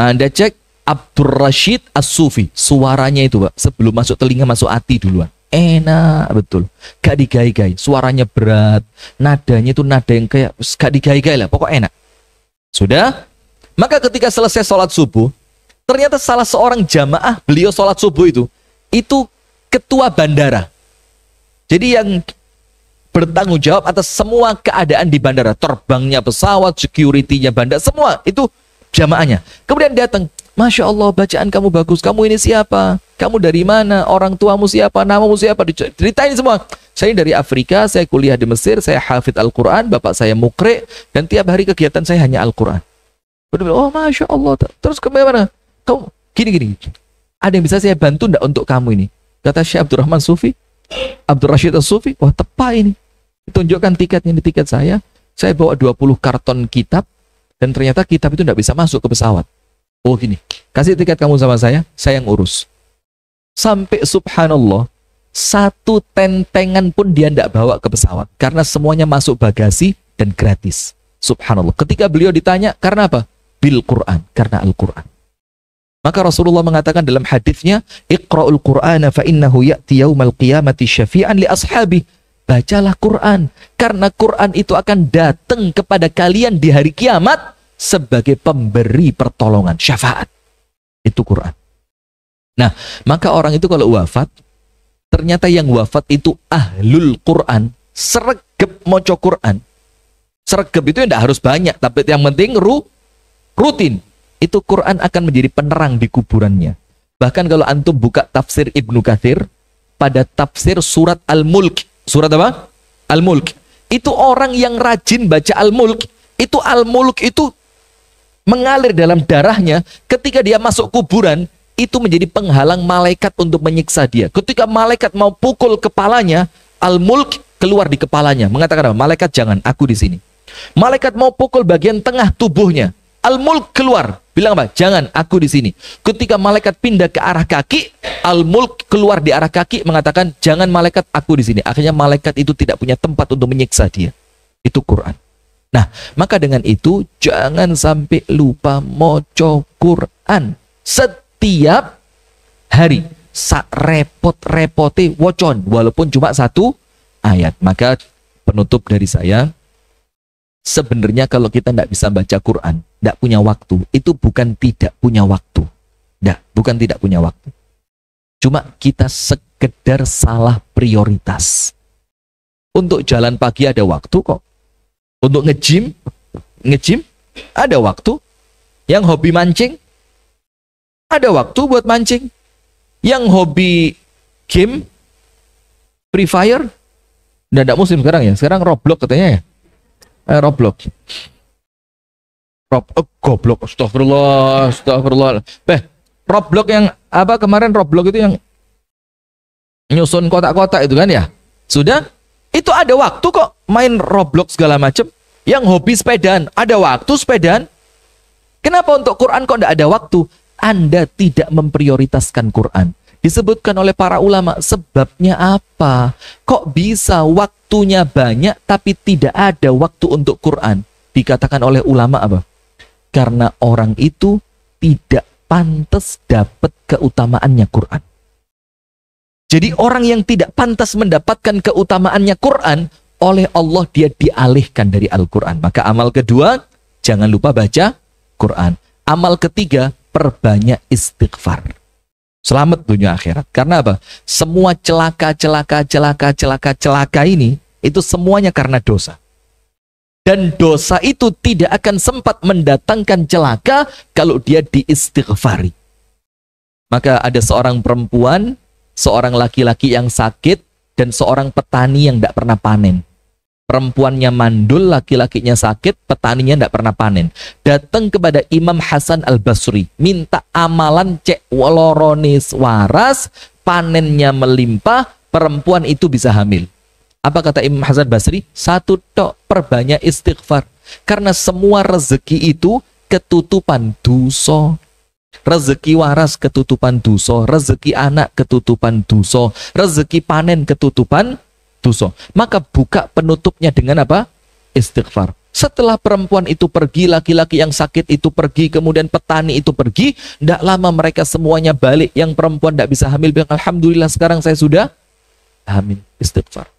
Anda cek Abdul Rashid As-Sufi. Suaranya itu Pak, sebelum masuk telinga masuk hati duluan. Enak betul, gak digai-gai. Suaranya berat, nadanya itu nada yang kayak gak digai-gai lah, pokok enak. Sudah. Maka ketika selesai sholat subuh, ternyata salah seorang jamaah beliau sholat subuh itu ketua bandara. Jadi yang bertanggung jawab atas semua keadaan di bandara, terbangnya pesawat, security-nya bandara, semua itu jamaahnya. Kemudian datang, Masya Allah, bacaan kamu bagus, kamu ini siapa? Kamu dari mana? Orang tuamu siapa? Namamu siapa? Ceritain semua. Saya dari Afrika, saya kuliah di Mesir, saya hafidh Al-Quran, bapak saya mukri, dan tiap hari kegiatan saya hanya Al-Quran. Oh Masya Allah. Terus kemana? Kamu gini. Ada yang bisa saya bantu enggak untuk kamu ini? Kata Syekh Abdurrahman Sufi, Abdul Rashid As-Sufi, wah tepat ini. Tunjukkan tiketnya, di tiket saya bawa 20 karton kitab, dan ternyata kitab itu tidak bisa masuk ke pesawat. Oh gini, kasih tiket kamu sama saya yang urus. Sampai subhanallah, satu tentengan pun dia tidak bawa ke pesawat, karena semuanya masuk bagasi dan gratis. Subhanallah. Ketika beliau ditanya, karena apa? Bil Quran, karena Al-Quran. Maka Rasulullah mengatakan dalam hadisnya, Iqra'ul Qur'ana fa innahu ya'ti yaumal qiyamati syafi'an li ashabi. Bacalah Quran, karena Quran itu akan datang kepada kalian di hari kiamat sebagai pemberi pertolongan, syafaat. Itu Quran. Nah, maka orang itu kalau wafat, ternyata yang wafat itu ahlul Quran, sregep moco Quran. Sregep itu tidak harus banyak, tapi yang penting rutin. Itu Quran akan menjadi penerang di kuburannya. Bahkan kalau antum buka tafsir Ibnu Katsir, pada tafsir surat Al-Mulk, surat apa? Al-Mulk. Itu orang yang rajin baca Al-Mulk, itu mengalir dalam darahnya. Ketika dia masuk kuburan, itu menjadi penghalang malaikat untuk menyiksa dia. Ketika malaikat mau pukul kepalanya, Al-Mulk keluar di kepalanya. Mengatakan apa? Malaikat jangan, aku di sini. Malaikat mau pukul bagian tengah tubuhnya, Al-Mulk keluar, bilang apa? Jangan, aku di sini. Ketika malaikat pindah ke arah kaki, Al-Mulk keluar di arah kaki, mengatakan jangan malaikat, aku di sini. Akhirnya malaikat itu tidak punya tempat untuk menyiksa dia. Itu Quran. Nah, maka dengan itu jangan sampai lupa maca Quran setiap hari. Sak repot-repote wocon walaupun cuma satu ayat. Maka penutup dari saya, sebenarnya kalau kita tidak bisa baca Quran, tidak punya waktu, itu bukan tidak punya waktu. Tidak, bukan tidak punya waktu. Cuma kita sekedar salah prioritas. Untuk jalan pagi ada waktu kok. Untuk nge-gym ada waktu. Yang hobi mancing, ada waktu buat mancing. Yang hobi game Free Fire, tidak musim sekarang ya. Sekarang Roblox katanya ya. Roblox. Goblok. Astagfirullah. Roblox yang apa kemarin, Roblox itu yang nyusun kotak-kotak itu kan ya. Sudah, itu ada waktu kok main Roblox segala macam. Yang hobi sepedaan, ada waktu sepedaan. Kenapa untuk Quran kok tidak ada waktu? Anda tidak memprioritaskan Quran. Disebutkan oleh para ulama, sebabnya apa? Kok bisa waktunya banyak tapi tidak ada waktu untuk Quran? Dikatakan oleh ulama apa? Karena orang itu tidak pantas dapat keutamaannya Quran. Jadi orang yang tidak pantas mendapatkan keutamaannya Quran, oleh Allah dia dialihkan dari Al-Quran. Maka amal kedua, jangan lupa baca Quran. Amal ketiga, perbanyak istighfar. Selamat dunia akhirat. Karena apa? Semua celaka ini, itu semuanya karena dosa. Dan dosa itu tidak akan sempat mendatangkan celaka kalau dia diistighfari. Maka ada seorang perempuan, seorang laki-laki yang sakit, dan seorang petani yang tidak pernah panen. Perempuannya mandul, laki-lakinya sakit, petaninya tidak pernah panen. Datang kepada Imam Hasan Al-Basri, minta amalan cek waloronis waras, panennya melimpah, perempuan itu bisa hamil. Apa kata Imam Hasan Basri? Satu tok, perbanyak istighfar. Karena semua rezeki itu ketutupan dosa. Rezeki waras ketutupan dosa, rezeki anak ketutupan dosa, rezeki panen ketutupan dosa. Maka buka penutupnya dengan apa? Istighfar. Setelah perempuan itu pergi, laki-laki yang sakit itu pergi, kemudian petani itu pergi, tidak lama mereka semuanya balik. Yang perempuan tidak bisa hamil bilang, alhamdulillah sekarang saya sudah hamil. Istighfar.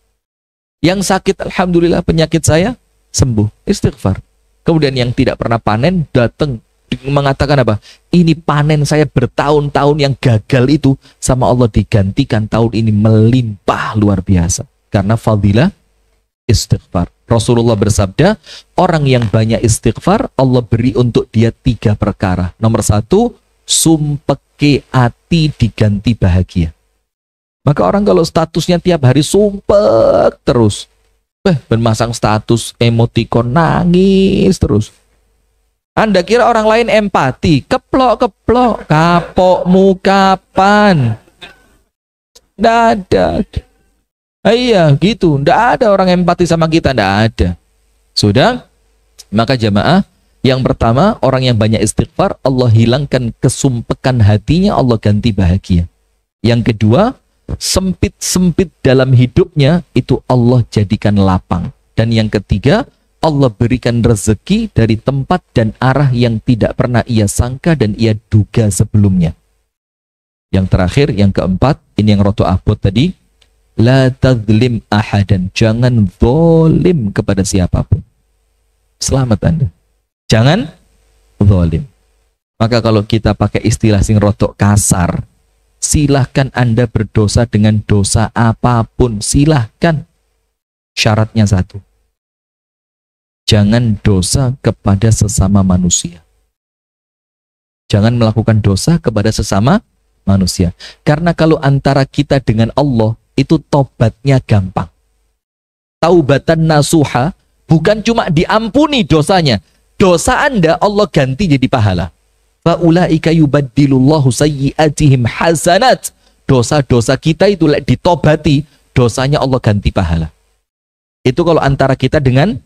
Yang sakit, alhamdulillah penyakit saya sembuh. Istighfar. Kemudian yang tidak pernah panen datang mengatakan apa? Ini panen saya bertahun-tahun yang gagal itu sama Allah digantikan tahun ini melimpah luar biasa. Karena fadilah istighfar. Rasulullah bersabda, orang yang banyak istighfar, Allah beri untuk dia 3 perkara. Nomor 1, sumpeke ati diganti bahagia. Maka orang kalau statusnya tiap hari sumpek terus, bermasang status emotikon nangis terus. Anda kira orang lain empati? Keplok-keplok, kapokmu kapan? Nggak ada. Iya gitu, nggak ada orang empati sama kita, nggak ada. Sudah, maka jamaah, yang pertama orang yang banyak istighfar, Allah hilangkan kesumpekan hatinya, Allah ganti bahagia. Yang kedua, sempit-sempit dalam hidupnya itu Allah jadikan lapang. Dan yang ketiga, Allah berikan rezeki dari tempat dan arah yang tidak pernah ia sangka dan ia duga sebelumnya. Yang terakhir, yang keempat, ini yang roto abot tadi, la tadzlim ahadan, jangan zalim kepada siapapun. Selamat Anda. Jangan zalim. Maka kalau kita pakai istilah sing rotok kasar, silahkan Anda berdosa dengan dosa apapun, silahkan. Syaratnya satu, jangan dosa kepada sesama manusia. Jangan melakukan dosa kepada sesama manusia. Karena kalau antara kita dengan Allah, itu tobatnya gampang. Taubatan nasuha, bukan cuma diampuni dosanya, dosa Anda Allah ganti jadi pahala. Faulaika yubaddilullahu sayyi'atihim hasanat. Dosa-dosa kita itu ditobati, dosanya Allah ganti pahala. Itu kalau antara kita dengan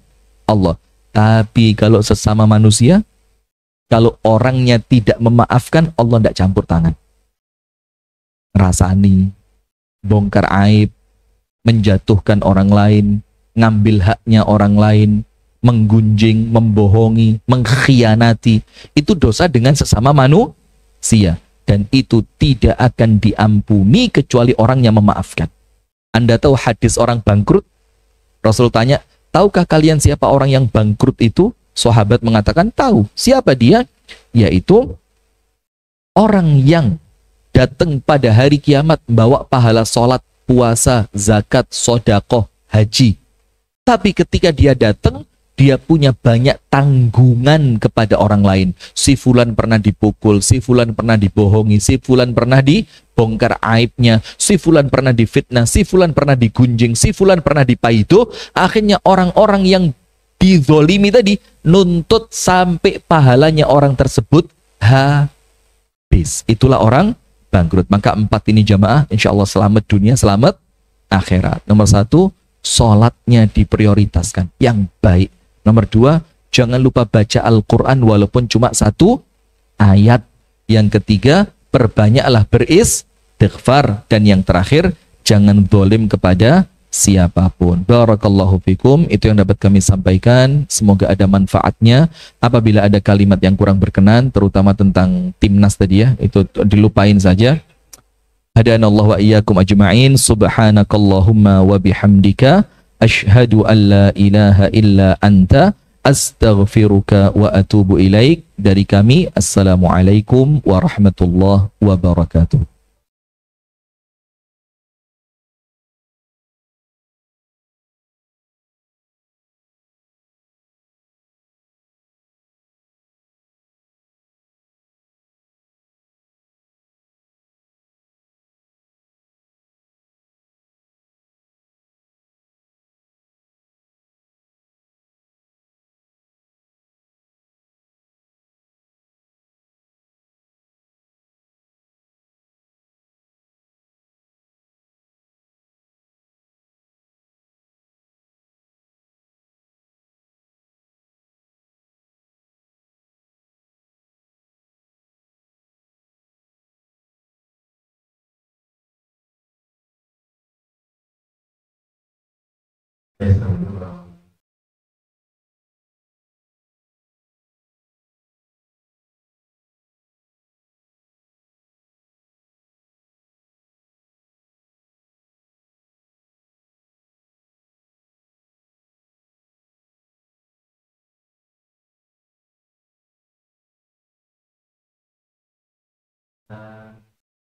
Allah. Tapi kalau sesama manusia, kalau orangnya tidak memaafkan, Allah tidak campur tangan. Rasani, bongkar aib, menjatuhkan orang lain, ngambil haknya orang lain, menggunjing, membohongi, mengkhianati, itu dosa dengan sesama manusia. Dan itu tidak akan diampuni kecuali orang yang memaafkan. Anda tahu hadis orang bangkrut? Rasul tanya, tahukah kalian siapa orang yang bangkrut itu? Sahabat mengatakan, tahu. Siapa dia? Yaitu orang yang datang pada hari kiamat membawa pahala sholat, puasa, zakat, sodakoh, haji. Tapi ketika dia datang, dia punya banyak tanggungan kepada orang lain. Si fulan pernah dipukul, si fulan pernah dibohongi, si fulan pernah dibongkar aibnya, si fulan pernah difitnah, si fulan pernah digunjing, si fulan pernah dipaido. Akhirnya orang-orang yang dizolimi tadi nuntut sampai pahalanya orang tersebut habis. Itulah orang bangkrut. Maka 4 ini jamaah, insya Allah selamat dunia, selamat akhirat. Nomor 1, sholatnya diprioritaskan yang baik. Nomor 2, jangan lupa baca Al-Quran walaupun cuma 1 ayat. Yang ketiga, perbanyaklah beristighfar. Dan yang terakhir, jangan zalim kepada siapapun. Barakallahu fikum. Itu yang dapat kami sampaikan. Semoga ada manfaatnya. Apabila ada kalimat yang kurang berkenan, terutama tentang timnas tadi ya, itu dilupain saja. Hadanallahu wa iyyakum ajma'in. Subhanakallahumma wa bihamdika asyhadu an la ilaha illa anta astaghfiruka wa atubu ilaik. Dari kami, assalamualaikum warahmatullahi wabarakatuh.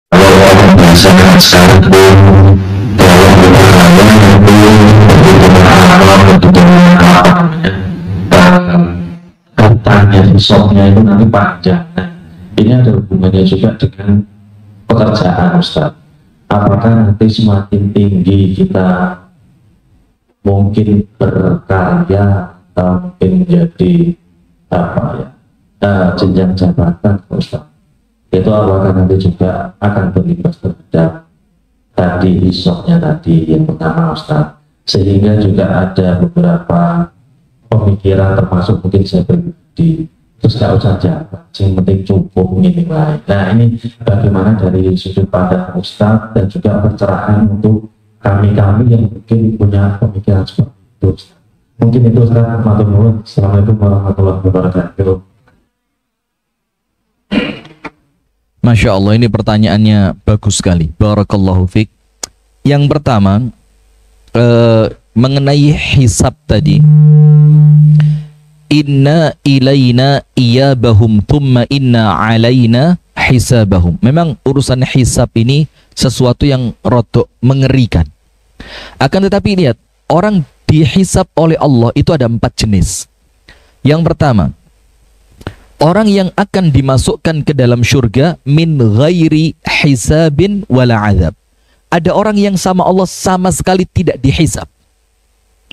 Kalau sangat satu dalam beragama itu katanya hisopnya itu nanti panjang. Ini ada hubungannya juga dengan pekerjaan Ustaz. Apakah nanti semakin tinggi kita mungkin berkarya atau mungkin menjadi apa ya jenjang jabatan Ustaz, itu apakah nanti juga akan berimbas terhadap tadi hisopnya tadi yang pertama Ustaz, sehingga juga ada beberapa pemikiran termasuk mungkin saya pribadi terus nggak usah jabat, yang penting cukup minimal. Nah ini bagaimana dari sudut pandang Ustaz dan juga pencerahan untuk kami-kami yang mungkin punya pemikiran seperti itu Ustaz. Mungkin itu Ustaz. Assalamualaikum warahmatullahi wabarakatuh. Masya Allah, ini pertanyaannya bagus sekali. Barakallahu fiqh. Yang pertama, mengenai hisab tadi. Inna ilayna iyabahum thumma inna alayna hisabahum. Memang urusan hisab ini sesuatu yang rodok mengerikan. Akan tetapi lihat, orang dihisab oleh Allah itu ada 4 jenis. Yang pertama, orang yang akan dimasukkan ke dalam surga min ghairi hisabin wala azab. Ada orang yang sama Allah sama sekali tidak dihisab.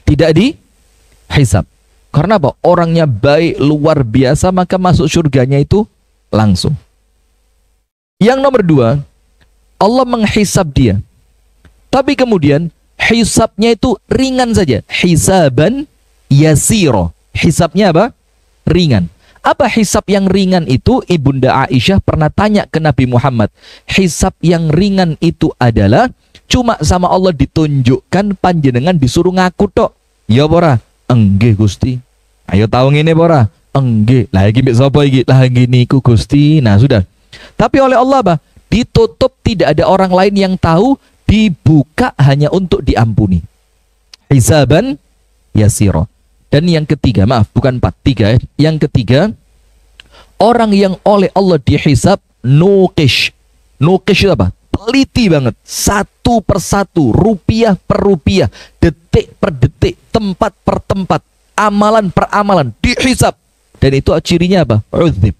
Tidak dihisab. Karena apa? Orangnya baik, luar biasa, maka masuk surganya itu langsung. Yang nomor 2, Allah menghisab dia. Tapi kemudian hisabnya itu ringan saja. Hisaban yasiro. Hisabnya apa? Ringan. Apa hisab yang ringan itu? Ibunda Aisyah pernah tanya ke Nabi Muhammad. Hisab yang ringan itu adalah cuma sama Allah ditunjukkan, panjenengan disuruh ngaku tok. Ya ora? Enggih Gusti. Ayo tahu ngene apa ora? Enggih, lagi mbek sapa iki? Lagi niku Gusti. Nah, sudah. Tapi oleh Allah bah, ditutup, tidak ada orang lain yang tahu, dibuka hanya untuk diampuni. Hisaban yasira. Dan yang ketiga, maaf, bukan 4, 3 ya. Yang ketiga, orang yang oleh Allah dihisab nuqish. Nuqish itu apa? Teliti banget, satu persatu, rupiah per rupiah, detik per detik, tempat per tempat, amalan per amalan dihisab. Dan itu cirinya apa? Udzib.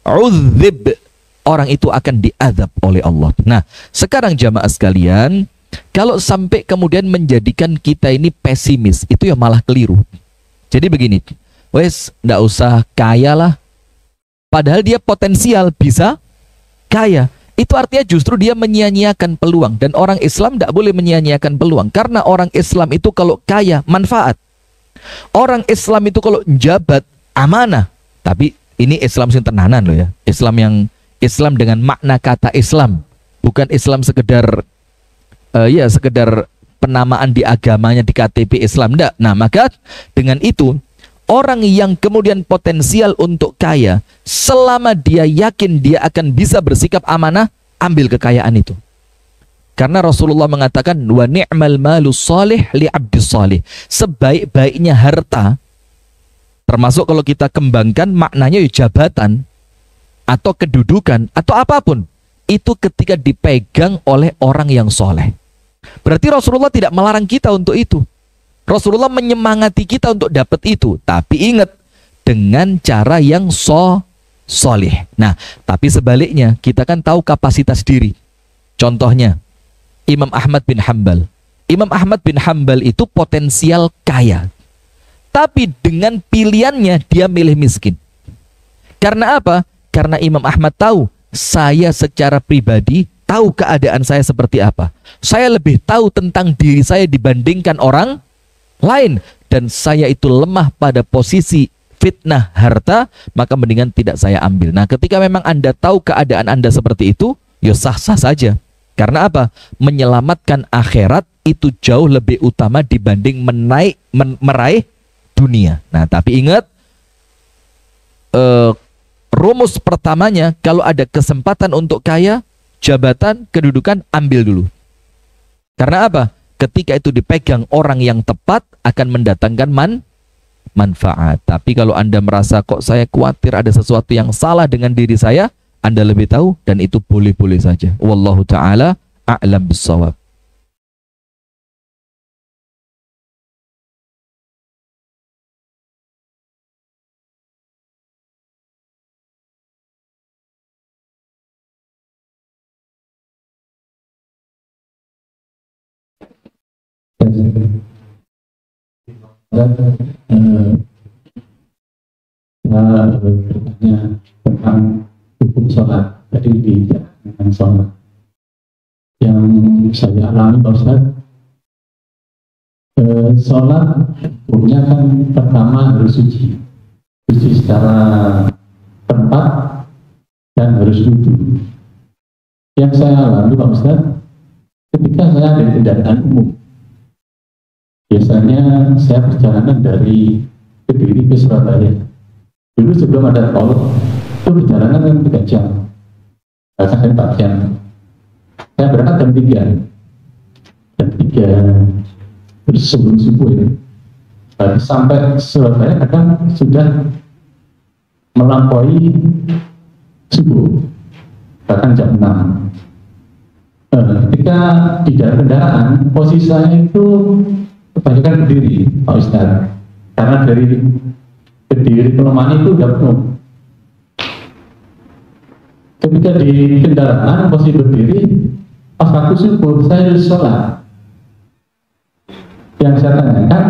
Udzib. Orang itu akan diazab oleh Allah. Nah, sekarang jamaah sekalian, kalau sampai kemudian menjadikan kita ini pesimis, itu ya malah keliru. Jadi begini, wes ndak usah kaya lah, padahal dia potensial bisa kaya. Itu artinya justru dia menyia-nyiakan peluang. Dan orang Islam tidak boleh menyia-nyiakan peluang, karena orang Islam itu kalau kaya manfaat, orang Islam itu kalau jabat amanah. Tapi ini Islam sing tenanan loh ya, Islam dengan makna kata Islam, bukan Islam sekedar sekedar penamaan di agamanya di KTP Islam, enggak. Nah, maka dengan itu orang yang kemudian potensial untuk kaya, selama dia yakin dia akan bisa bersikap amanah, ambil kekayaan itu. Karena Rasulullah mengatakan, wa ni'mal malu salih li abdis salih. Sebaik-baiknya harta, termasuk kalau kita kembangkan maknanya ya jabatan atau kedudukan atau apapun, itu ketika dipegang oleh orang yang soleh. Berarti Rasulullah tidak melarang kita untuk itu. Rasulullah menyemangati kita untuk dapat itu, tapi ingat, dengan cara yang soleh. Nah, tapi sebaliknya, kita kan tahu kapasitas diri. Contohnya Imam Ahmad bin Hambal. Imam Ahmad bin Hambal itu potensial kaya, tapi dengan pilihannya dia milih miskin. Karena apa? Karena Imam Ahmad tahu, saya secara pribadi tahu keadaan saya seperti apa. Saya lebih tahu tentang diri saya dibandingkan orang lain, dan saya itu lemah pada posisi fitnah harta, maka mendingan tidak saya ambil. Nah, ketika memang Anda tahu keadaan Anda seperti itu, ya sah-sah saja. Karena apa? Menyelamatkan akhirat itu jauh lebih utama dibanding meraih dunia. Nah, tapi ingat, rumus pertamanya, kalau ada kesempatan untuk kaya, jabatan, kedudukan, ambil dulu. Karena apa? Ketika itu dipegang orang yang tepat, akan mendatangkan manfaat. Tapi kalau Anda merasa, kok saya khawatir ada sesuatu yang salah dengan diri saya, Anda lebih tahu, dan itu boleh-boleh saja. Wallahu ta'ala a'lam bissawab. Bertanya tentang hukum sholat, jadi dengan sholat yang saya alami, Pak Ustaz. Sholat hukumnya kan pertama harus suci secara tempat dan harus wudhu. Yang saya alami, Pak Ustaz, ketika saya ada di kendaraan umum, biasanya saya perjalanan dari Kediri ke Surabaya. Dulu sebelum ada tol, itu perjalanan kan 3 jam, bahkan 4 jam. Saya berangkat jam 3, terus sebelum subuh itu. Sampai Surabaya kadang sudah melampaui subuh, bahkan jam 6. Ketika di dalam kendaraan, posisi saya itu kebanyakan berdiri, Pak Ustaz. Karena dari Kediri ke Lemani itu udah penuh. Ketika di kendaraan posisi berdiri, pas waktu subuh saya harus sholat. Yang saya tanyakan,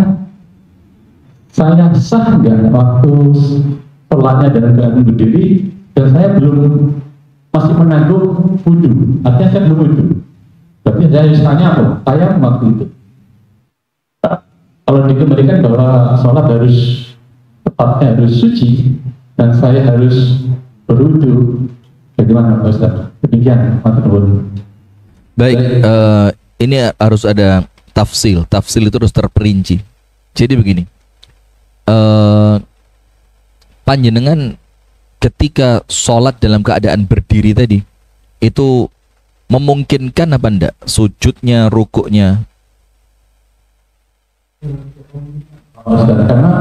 saya sah nggak waktu sholatnya dalam keadaan berdiri, dan saya belum, masih menanggung wudhu, artinya saya belum wudhu. Berarti saya harus tanya apa? Saya waktu itu. Kalau dikembalikan bahwa sholat harus tepatnya harus suci dan saya harus berwudu, bagaimana Pak Ustaz? Demikian, matur. Baik, ini harus ada tafsil. Tafsil itu harus terperinci. Jadi begini, panjenengan ketika sholat dalam keadaan berdiri tadi itu memungkinkan apa enggak sujudnya, rukuknya? Karena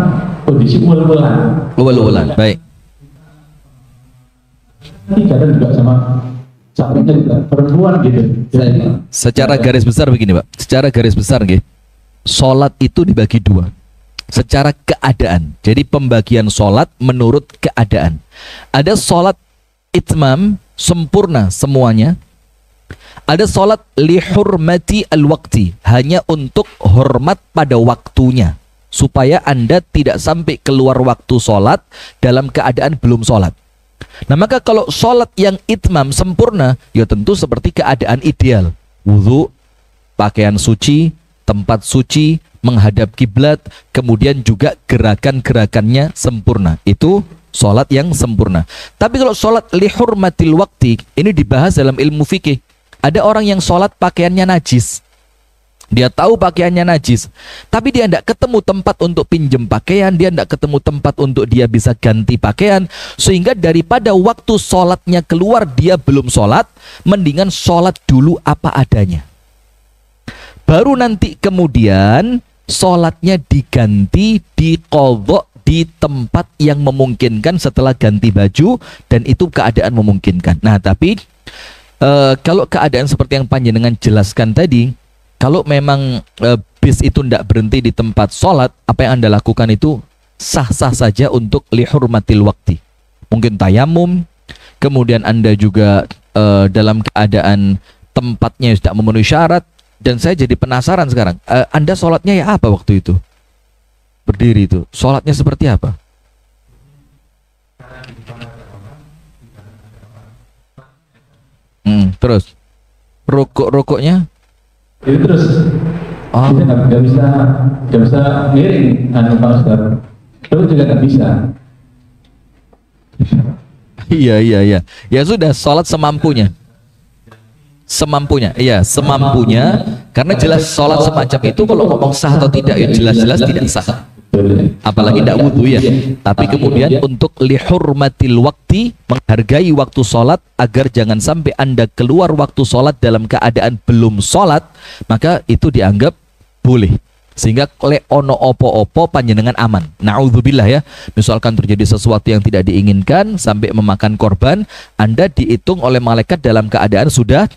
kondisi ulang-ulang. Baik. Kadang juga sama sampainya juga perempuan gitu. Secara garis besar begini Pak, secara garis besar nggih, sholat itu dibagi dua secara keadaan. Jadi pembagian sholat menurut keadaan. Ada sholat itmam, sempurna semuanya. Ada sholat lihurmati al-waqti, hanya untuk hormat pada waktunya, supaya Anda tidak sampai keluar waktu sholat dalam keadaan belum sholat. Nah maka kalau sholat yang itmam sempurna, ya tentu seperti keadaan ideal, wudhu, pakaian suci, tempat suci, menghadap kiblat, kemudian juga gerakan-gerakannya sempurna. Itu sholat yang sempurna. Tapi kalau sholat lihurmatil waqti, ini dibahas dalam ilmu fikih. Ada orang yang sholat pakaiannya najis. Dia tahu pakaiannya najis, tapi dia tidak ketemu tempat untuk pinjem pakaian, dia tidak ketemu tempat untuk dia bisa ganti pakaian, sehingga daripada waktu sholatnya keluar dia belum sholat, mendingan sholat dulu apa adanya. Baru nanti kemudian sholatnya diganti, diqadha di tempat yang memungkinkan setelah ganti baju, dan itu keadaan memungkinkan. Nah tapi kalau keadaan seperti yang panjenengan jelaskan tadi, kalau memang bis itu tidak berhenti di tempat sholat, apa yang Anda lakukan itu sah-sah saja untuk lihurmatil waqti. Mungkin tayamum, kemudian Anda juga dalam keadaan tempatnya tidak memenuhi syarat. Dan saya jadi penasaran sekarang, Anda sholatnya ya apa waktu itu? Berdiri itu, sholatnya seperti apa? Terus rukuknya? Itu terus kita nggak bisa miring Pak Ustaz. Terus juga nggak bisa. Iya. Ya sudah, sholat semampunya. Iya, semampunya. Karena jelas sholat semacam itu kalau ngomong sah atau tidak, ya jelas-jelas tidak sah. Apalagi tidak wudhu ya. Tapi kemudian untuk lihurmatil wakti, menghargai waktu sholat, agar jangan sampai Anda keluar waktu sholat dalam keadaan belum sholat, maka itu dianggap boleh. Sehingga oleh ono opo-opo panjenengan aman. Na'udzubillah ya. Misalkan terjadi sesuatu yang tidak diinginkan sampai memakan korban, Anda dihitung oleh malaikat dalam keadaan sudah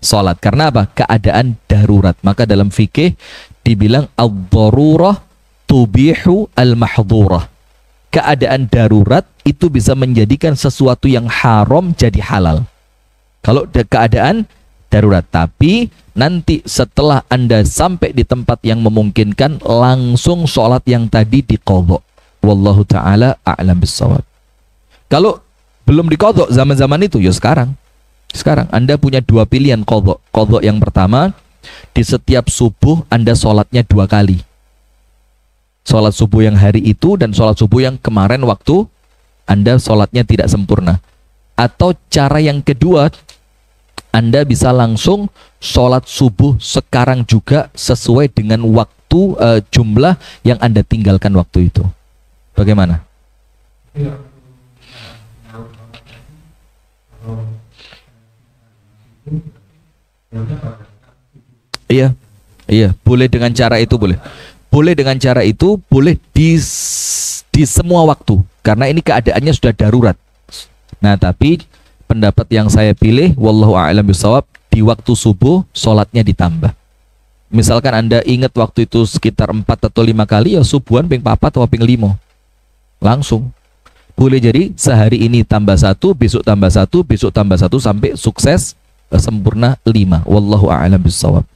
sholat. Karena apa? Keadaan darurat. Maka dalam fikih dibilang ad-darurah tubihu al-mahdhurah. Keadaan darurat itu bisa menjadikan sesuatu yang haram jadi halal. Kalau keadaan darurat, tapi nanti setelah Anda sampai di tempat yang memungkinkan, langsung sholat yang tadi diqadha. Wallahu ta'ala a'lam bissawab. Kalau belum diqadha zaman-zaman itu, ya sekarang Anda punya dua pilihan qadha. Qadha yang pertama, di setiap subuh Anda sholatnya 2 kali. Sholat subuh yang hari itu dan sholat subuh yang kemarin waktu Anda sholatnya tidak sempurna. Atau cara yang kedua, Anda bisa langsung sholat subuh sekarang juga sesuai dengan waktu jumlah yang Anda tinggalkan waktu itu. Bagaimana? Iya, boleh dengan cara itu, boleh. Boleh dengan cara itu, boleh di semua waktu, karena ini keadaannya sudah darurat. Nah tapi pendapat yang saya pilih, wallahu a'lam bishawab, di waktu subuh sholatnya ditambah. Misalkan Anda ingat waktu itu sekitar 4 atau 5 kali, ya subuhan ping 4 atau ping 5 langsung. Boleh jadi sehari ini tambah 1, besok tambah 1, besok tambah 1, sampai sukses sempurna 5. Wallahu a'lam bishawab.